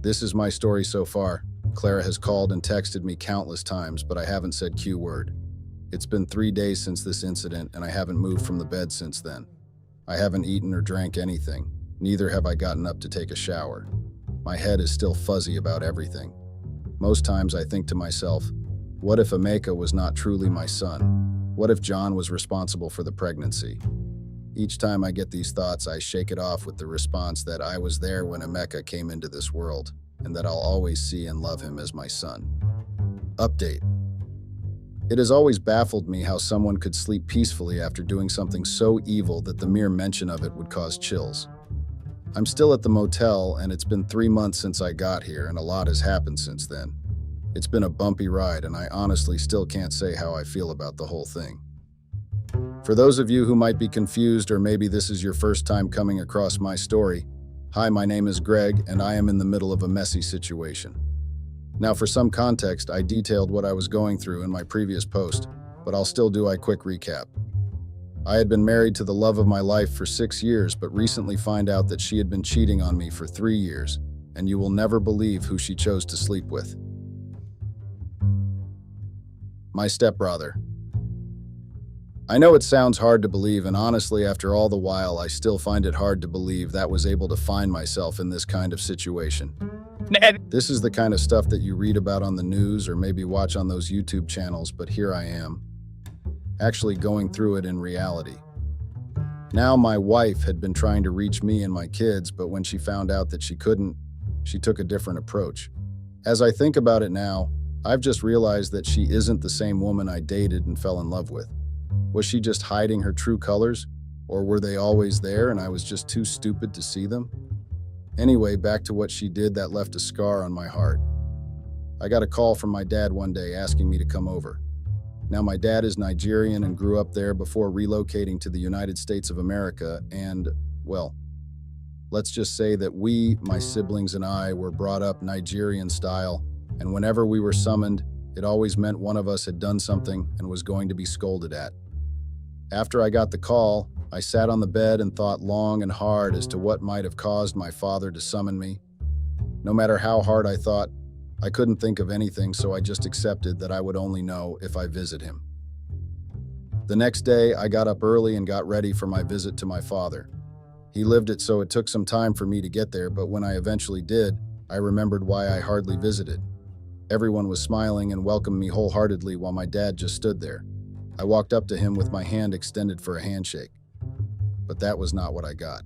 This is my story so far. Clara has called and texted me countless times, but I haven't said Q word. It's been 3 days since this incident, and I haven't moved from the bed since then. I haven't eaten or drank anything. Neither have I gotten up to take a shower. My head is still fuzzy about everything. Most times I think to myself, what if Ameka was not truly my son? What if John was responsible for the pregnancy? Each time I get these thoughts, I shake it off with the response that I was there when Emeka came into this world, and that I'll always see and love him as my son. Update. It has always baffled me how someone could sleep peacefully after doing something so evil that the mere mention of it would cause chills. I'm still at the motel, and it's been 3 months since I got here, and a lot has happened since then. It's been a bumpy ride, and I honestly still can't say how I feel about the whole thing. For those of you who might be confused, or maybe this is your first time coming across my story, hi, my name is Greg, and I am in the middle of a messy situation. Now, for some context, I detailed what I was going through in my previous post, but I'll still do a quick recap. I had been married to the love of my life for 6 years, but recently find out that she had been cheating on me for 3 years, and you will never believe who she chose to sleep with. My stepbrother. I know it sounds hard to believe, and honestly, after all the while, I still find it hard to believe that was able to find myself in this kind of situation. This is the kind of stuff that you read about on the news or maybe watch on those YouTube channels, but here I am, actually going through it in reality. Now, my wife had been trying to reach me and my kids, but when she found out that she couldn't, she took a different approach. As I think about it now, I've just realized that she isn't the same woman I dated and fell in love with. Was she just hiding her true colors? Or were they always there and I was just too stupid to see them? Anyway, back to what she did that left a scar on my heart. I got a call from my dad one day asking me to come over. Now, my dad is Nigerian and grew up there before relocating to the United States of America, and, well, let's just say that we, my siblings and I, were brought up Nigerian style, and whenever we were summoned, it always meant one of us had done something and was going to be scolded at. After I got the call, I sat on the bed and thought long and hard as to what might have caused my father to summon me. No matter how hard I thought, I couldn't think of anything, so I just accepted that I would only know if I visit him. The next day, I got up early and got ready for my visit to my father. He lived it, so it took some time for me to get there, but when I eventually did, I remembered why I hardly visited. Everyone was smiling and welcomed me wholeheartedly while my dad just stood there. I walked up to him with my hand extended for a handshake. But that was not what I got.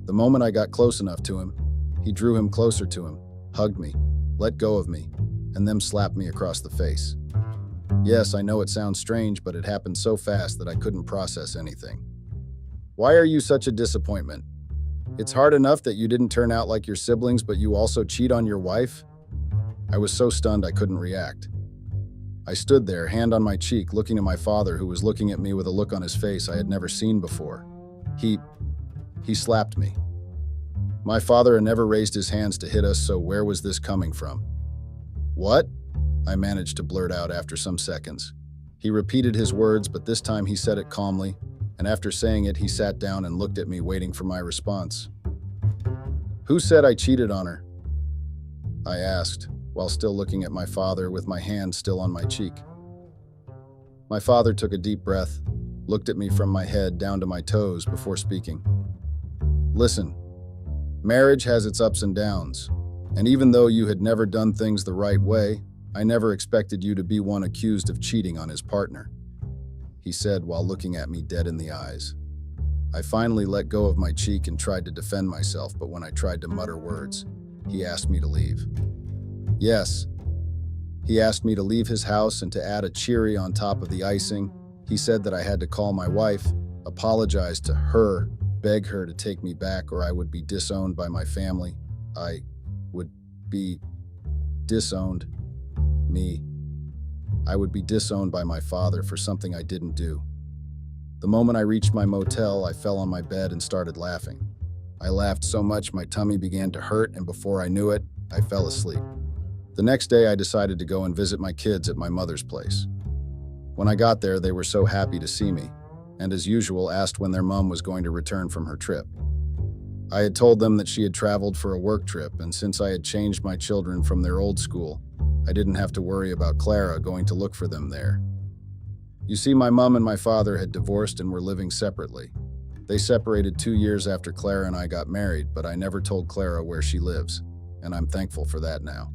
The moment I got close enough to him, he drew him closer to him, hugged me, let go of me, and then slapped me across the face. Yes, I know it sounds strange, but it happened so fast that I couldn't process anything. Why are you such a disappointment? It's hard enough that you didn't turn out like your siblings, but you also cheat on your wife? I was so stunned I couldn't react. I stood there, hand on my cheek, looking at my father, who was looking at me with a look on his face I had never seen before. He slapped me. My father had never raised his hands to hit us, so where was this coming from? What? I managed to blurt out after some seconds. He repeated his words, but this time he said it calmly, and after saying it, he sat down and looked at me, waiting for my response. Who said I cheated on her? I asked, while still looking at my father with my hand still on my cheek. My father took a deep breath, looked at me from my head down to my toes before speaking. Listen, marriage has its ups and downs, and even though you had never done things the right way, I never expected you to be one accused of cheating on his partner, he said while looking at me dead in the eyes. I finally let go of my cheek and tried to defend myself, but when I tried to mutter words, he asked me to leave. Yes, he asked me to leave his house and to add a cherry on top of the icing. He said that I had to call my wife, apologize to her, beg her to take me back, or I would be disowned by my family. I would be disowned. I would be disowned by my father for something I didn't do. The moment I reached my motel, I fell on my bed and started laughing. I laughed so much my tummy began to hurt, and before I knew it, I fell asleep. The next day, I decided to go and visit my kids at my mother's place. When I got there, they were so happy to see me, and as usual, asked when their mom was going to return from her trip. I had told them that she had traveled for a work trip, and since I had changed my children from their old school, I didn't have to worry about Clara going to look for them there. You see, my mom and my father had divorced and were living separately. They separated 2 years after Clara and I got married, but I never told Clara where she lives, and I'm thankful for that now.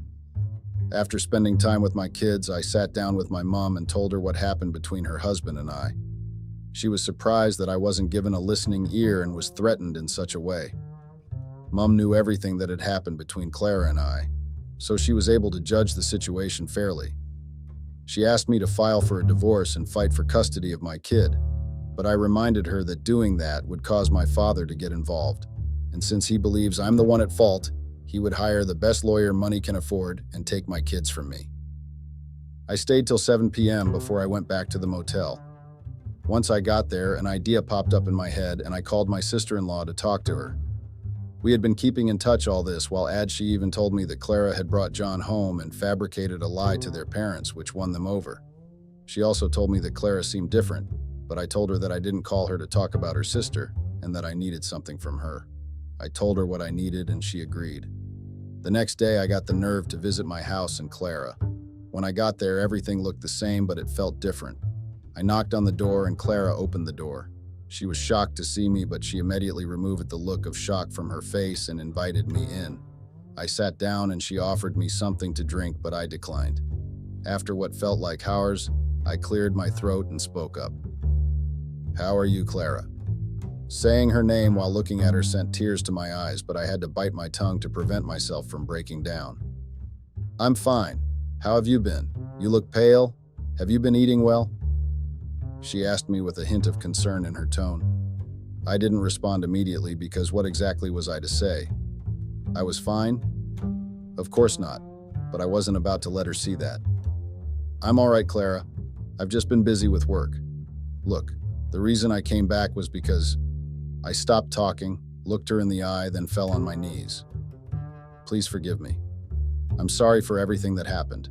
After spending time with my kids, I sat down with my mom and told her what happened between her husband and I. She was surprised that I wasn't given a listening ear and was threatened in such a way. Mom knew everything that had happened between Clara and I, so she was able to judge the situation fairly. She asked me to file for a divorce and fight for custody of my kid, but I reminded her that doing that would cause my father to get involved, and since he believes I'm the one at fault, he would hire the best lawyer money can afford and take my kids from me. I stayed till 7 p.m. before I went back to the motel. Once I got there, an idea popped up in my head and I called my sister-in-law to talk to her. We had been keeping in touch all this while she even told me that Clara had brought John home and fabricated a lie to their parents, which won them over. She also told me that Clara seemed different, but I told her that I didn't call her to talk about her sister and that I needed something from her. I told her what I needed and she agreed. The next day, I got the nerve to visit my house in Clara. When I got there, everything looked the same, but it felt different. I knocked on the door and Clara opened the door. She was shocked to see me, but she immediately removed the look of shock from her face and invited me in. I sat down and she offered me something to drink, but I declined. After what felt like hours, I cleared my throat and spoke up. "How are you, Clara?" Saying her name while looking at her sent tears to my eyes, but I had to bite my tongue to prevent myself from breaking down. "I'm fine. How have you been? You look pale. Have you been eating well?" She asked me with a hint of concern in her tone. I didn't respond immediately because what exactly was I to say? I was fine? Of course not, but I wasn't about to let her see that. "I'm all right, Clara. I've just been busy with work. Look, the reason I came back was because..." I stopped talking, looked her in the eye, then fell on my knees. "Please forgive me. I'm sorry for everything that happened.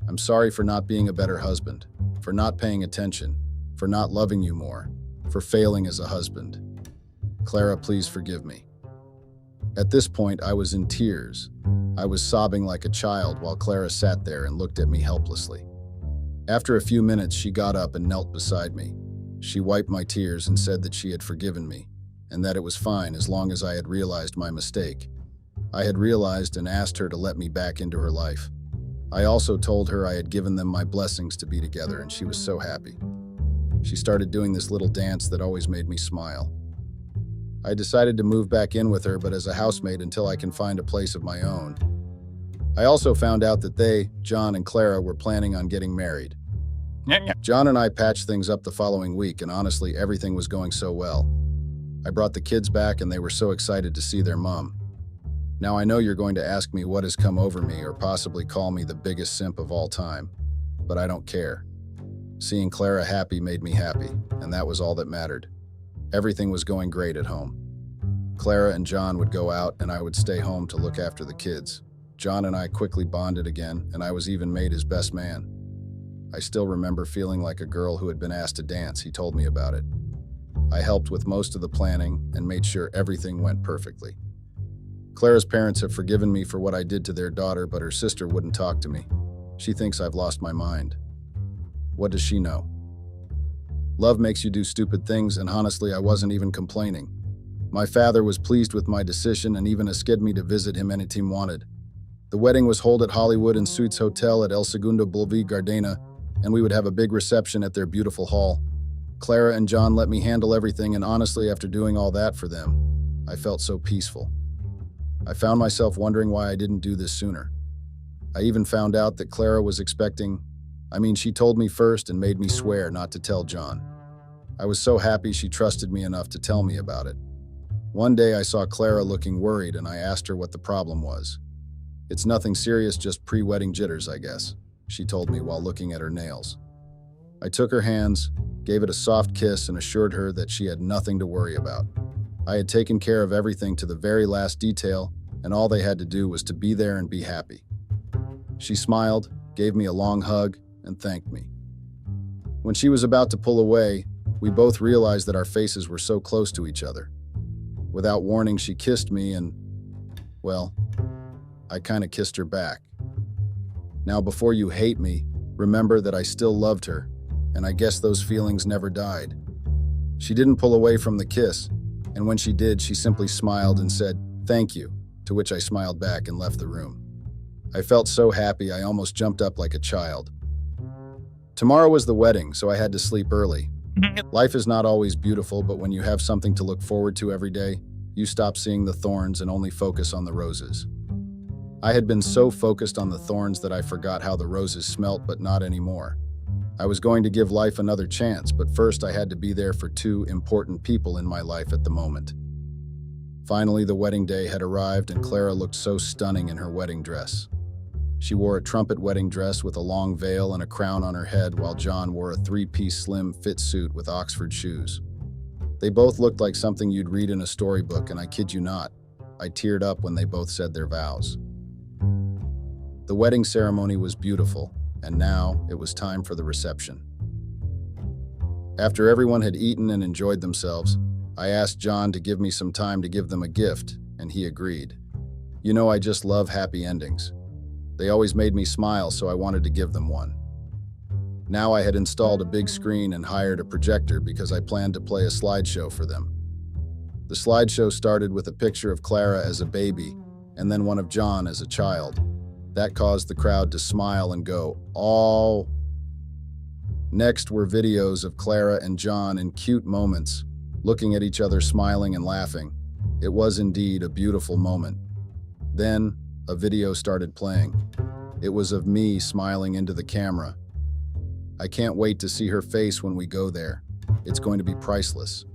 I'm sorry for not being a better husband, for not paying attention, for not loving you more, for failing as a husband. Clara, please forgive me." At this point, I was in tears. I was sobbing like a child while Clara sat there and looked at me helplessly. After a few minutes, she got up and knelt beside me. She wiped my tears and said that she had forgiven me, and that it was fine as long as I had realized my mistake. I had realized and asked her to let me back into her life. I also told her I had given them my blessings to be together, and she was so happy. She started doing this little dance that always made me smile. I decided to move back in with her, but as a housemate until I can find a place of my own. I also found out that they, John and Clara, were planning on getting married. John and I patched things up the following week, and honestly, everything was going so well. I brought the kids back and they were so excited to see their mom. Now I know you're going to ask me what has come over me or possibly call me the biggest simp of all time, but I don't care. Seeing Clara happy made me happy, and that was all that mattered. Everything was going great at home. Clara and John would go out and I would stay home to look after the kids. John and I quickly bonded again, and I was even made his best man. I still remember feeling like a girl who had been asked to dance. He told me about it. I helped with most of the planning and made sure everything went perfectly. Clara's parents have forgiven me for what I did to their daughter, but her sister wouldn't talk to me. She thinks I've lost my mind. What does she know? Love makes you do stupid things, and honestly, I wasn't even complaining. My father was pleased with my decision and even asked me to visit him anytime wanted. The wedding was held at Hollywood and Suites Hotel at El Segundo Boulevard Gardena, and we would have a big reception at their beautiful hall. Clara and John let me handle everything, and honestly, after doing all that for them, I felt so peaceful. I found myself wondering why I didn't do this sooner. I even found out that Clara was expecting. She told me first and made me swear not to tell John. I was so happy she trusted me enough to tell me about it. One day I saw Clara looking worried and I asked her what the problem was. "It's nothing serious, just pre-wedding jitters, I guess," she told me while looking at her nails. I took her hands, gave it a soft kiss, and assured her that she had nothing to worry about. I had taken care of everything to the very last detail, and all they had to do was to be there and be happy. She smiled, gave me a long hug, and thanked me. When she was about to pull away, we both realized that our faces were so close to each other. Without warning, she kissed me and, well, I kind of kissed her back. Now, before you hate me, remember that I still loved her, and I guess those feelings never died. She didn't pull away from the kiss, and when she did, she simply smiled and said, "Thank you," to which I smiled back and left the room. I felt so happy I almost jumped up like a child. Tomorrow was the wedding, so I had to sleep early, Life is not always beautiful, but when you have something to look forward to every day, you stop seeing the thorns and only focus on the roses. I had been so focused on the thorns that I forgot how the roses smelt, but not anymore. I was going to give life another chance, but first I had to be there for two important people in my life at the moment. Finally, the wedding day had arrived and Clara looked so stunning in her wedding dress. She wore a trumpet wedding dress with a long veil and a crown on her head, while John wore a three-piece slim fit suit with Oxford shoes. They both looked like something you'd read in a storybook, and I kid you not, I teared up when they both said their vows. The wedding ceremony was beautiful, and now it was time for the reception. After everyone had eaten and enjoyed themselves, I asked John to give me some time to give them a gift, and he agreed. You know, I just love happy endings. They always made me smile, so I wanted to give them one. Now I had installed a big screen and hired a projector because I planned to play a slideshow for them. The slideshow started with a picture of Clara as a baby, and then one of John as a child. That caused the crowd to smile and go, "Oh." Next were videos of Clara and John in cute moments, looking at each other smiling and laughing. It was indeed a beautiful moment. Then, a video started playing. It was of me smiling into the camera. I can't wait to see her face when we go there. It's going to be priceless.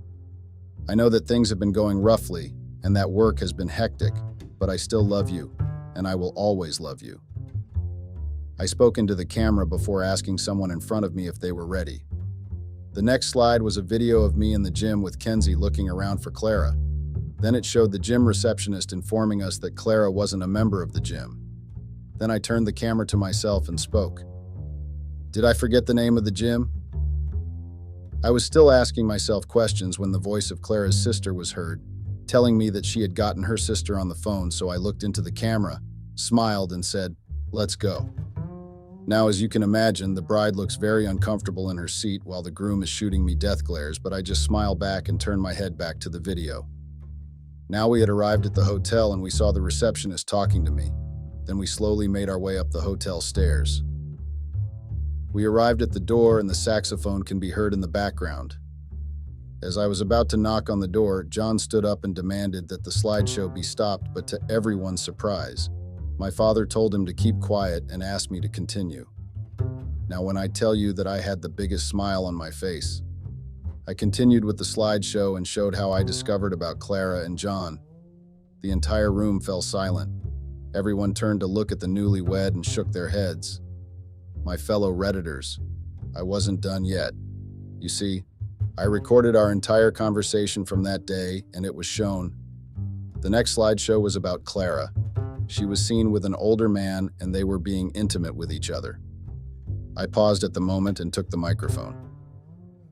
I know that things have been going roughly and that work has been hectic, but I still love you, and I will always love you. I spoke into the camera before asking someone in front of me if they were ready. The next slide was a video of me in the gym with Kenzie looking around for Clara. Then it showed the gym receptionist informing us that Clara wasn't a member of the gym. Then I turned the camera to myself and spoke. Did I forget the name of the gym? I was still asking myself questions when the voice of Clara's sister was heard, telling me that she had gotten her sister on the phone, so I looked into the camera, smiled, and said, "Let's go." Now, as you can imagine, the bride looks very uncomfortable in her seat while the groom is shooting me death glares, but I just smile back and turn my head back to the video. Now we had arrived at the hotel and we saw the receptionist talking to me. Then we slowly made our way up the hotel stairs. We arrived at the door and the saxophone can be heard in the background. As I was about to knock on the door, John stood up and demanded that the slideshow be stopped, but to everyone's surprise, my father told him to keep quiet and asked me to continue. Now, when I tell you that I had the biggest smile on my face, I continued with the slideshow and showed how I discovered about Clara and John. The entire room fell silent. Everyone turned to look at the newlywed and shook their heads. My fellow Redditors, I wasn't done yet. You see, I recorded our entire conversation from that day and it was shown. The next slideshow was about Clara. She was seen with an older man and they were being intimate with each other. I paused at the moment and took the microphone.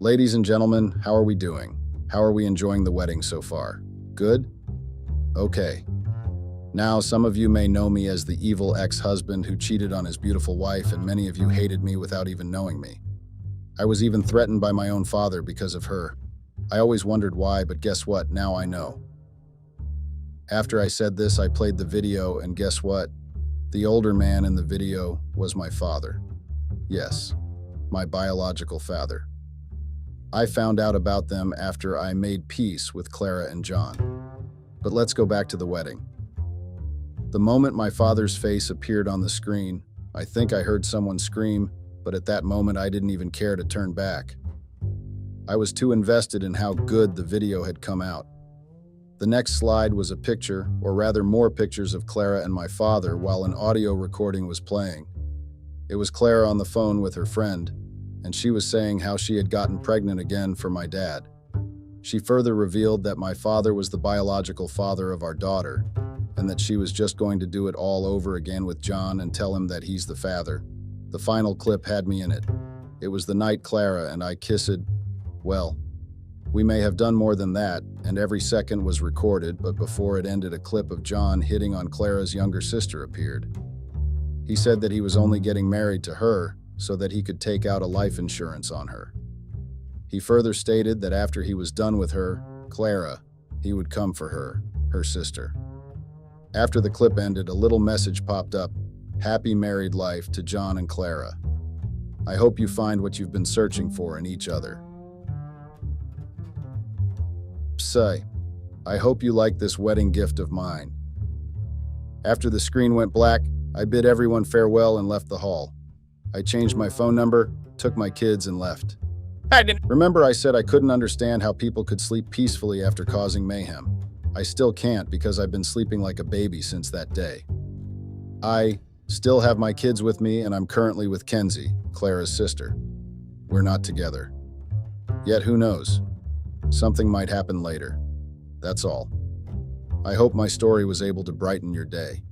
Ladies and gentlemen, how are we doing? How are we enjoying the wedding so far? Good? Okay. Now, some of you may know me as the evil ex-husband who cheated on his beautiful wife, and many of you hated me without even knowing me. I was even threatened by my own father because of her. I always wondered why, but guess what? Now I know. After I said this, I played the video, and guess what? The older man in the video was my father. Yes, my biological father. I found out about them after I made peace with Clara and John. But let's go back to the wedding. The moment my father's face appeared on the screen, I think I heard someone scream, but at that moment I didn't even care to turn back. I was too invested in how good the video had come out. The next slide was a picture, or rather more pictures of Clara and my father while an audio recording was playing. It was Clara on the phone with her friend, and she was saying how she had gotten pregnant again for my dad. She further revealed that my father was the biological father of our daughter, and that she was just going to do it all over again with John and tell him that he's the father. The final clip had me in it. It was the night Clara and I kissed. Well, we may have done more than that, and every second was recorded, but before it ended, a clip of John hitting on Clara's younger sister appeared. He said that he was only getting married to her so that he could take out a life insurance on her. He further stated that after he was done with her, Clara, he would come for her, her sister. After the clip ended, a little message popped up, "Happy married life to John and Clara. I hope you find what you've been searching for in each other." Say, I hope you like this wedding gift of mine. After the screen went black, I bid everyone farewell and left the hall. I changed my phone number, took my kids, and left. Remember I said I couldn't understand how people could sleep peacefully after causing mayhem. I still can't because I've been sleeping like a baby since that day. I still have my kids with me, and I'm currently with Kenzie, Clara's sister. We're not together. Yet who knows? Something might happen later. That's all. I hope my story was able to brighten your day.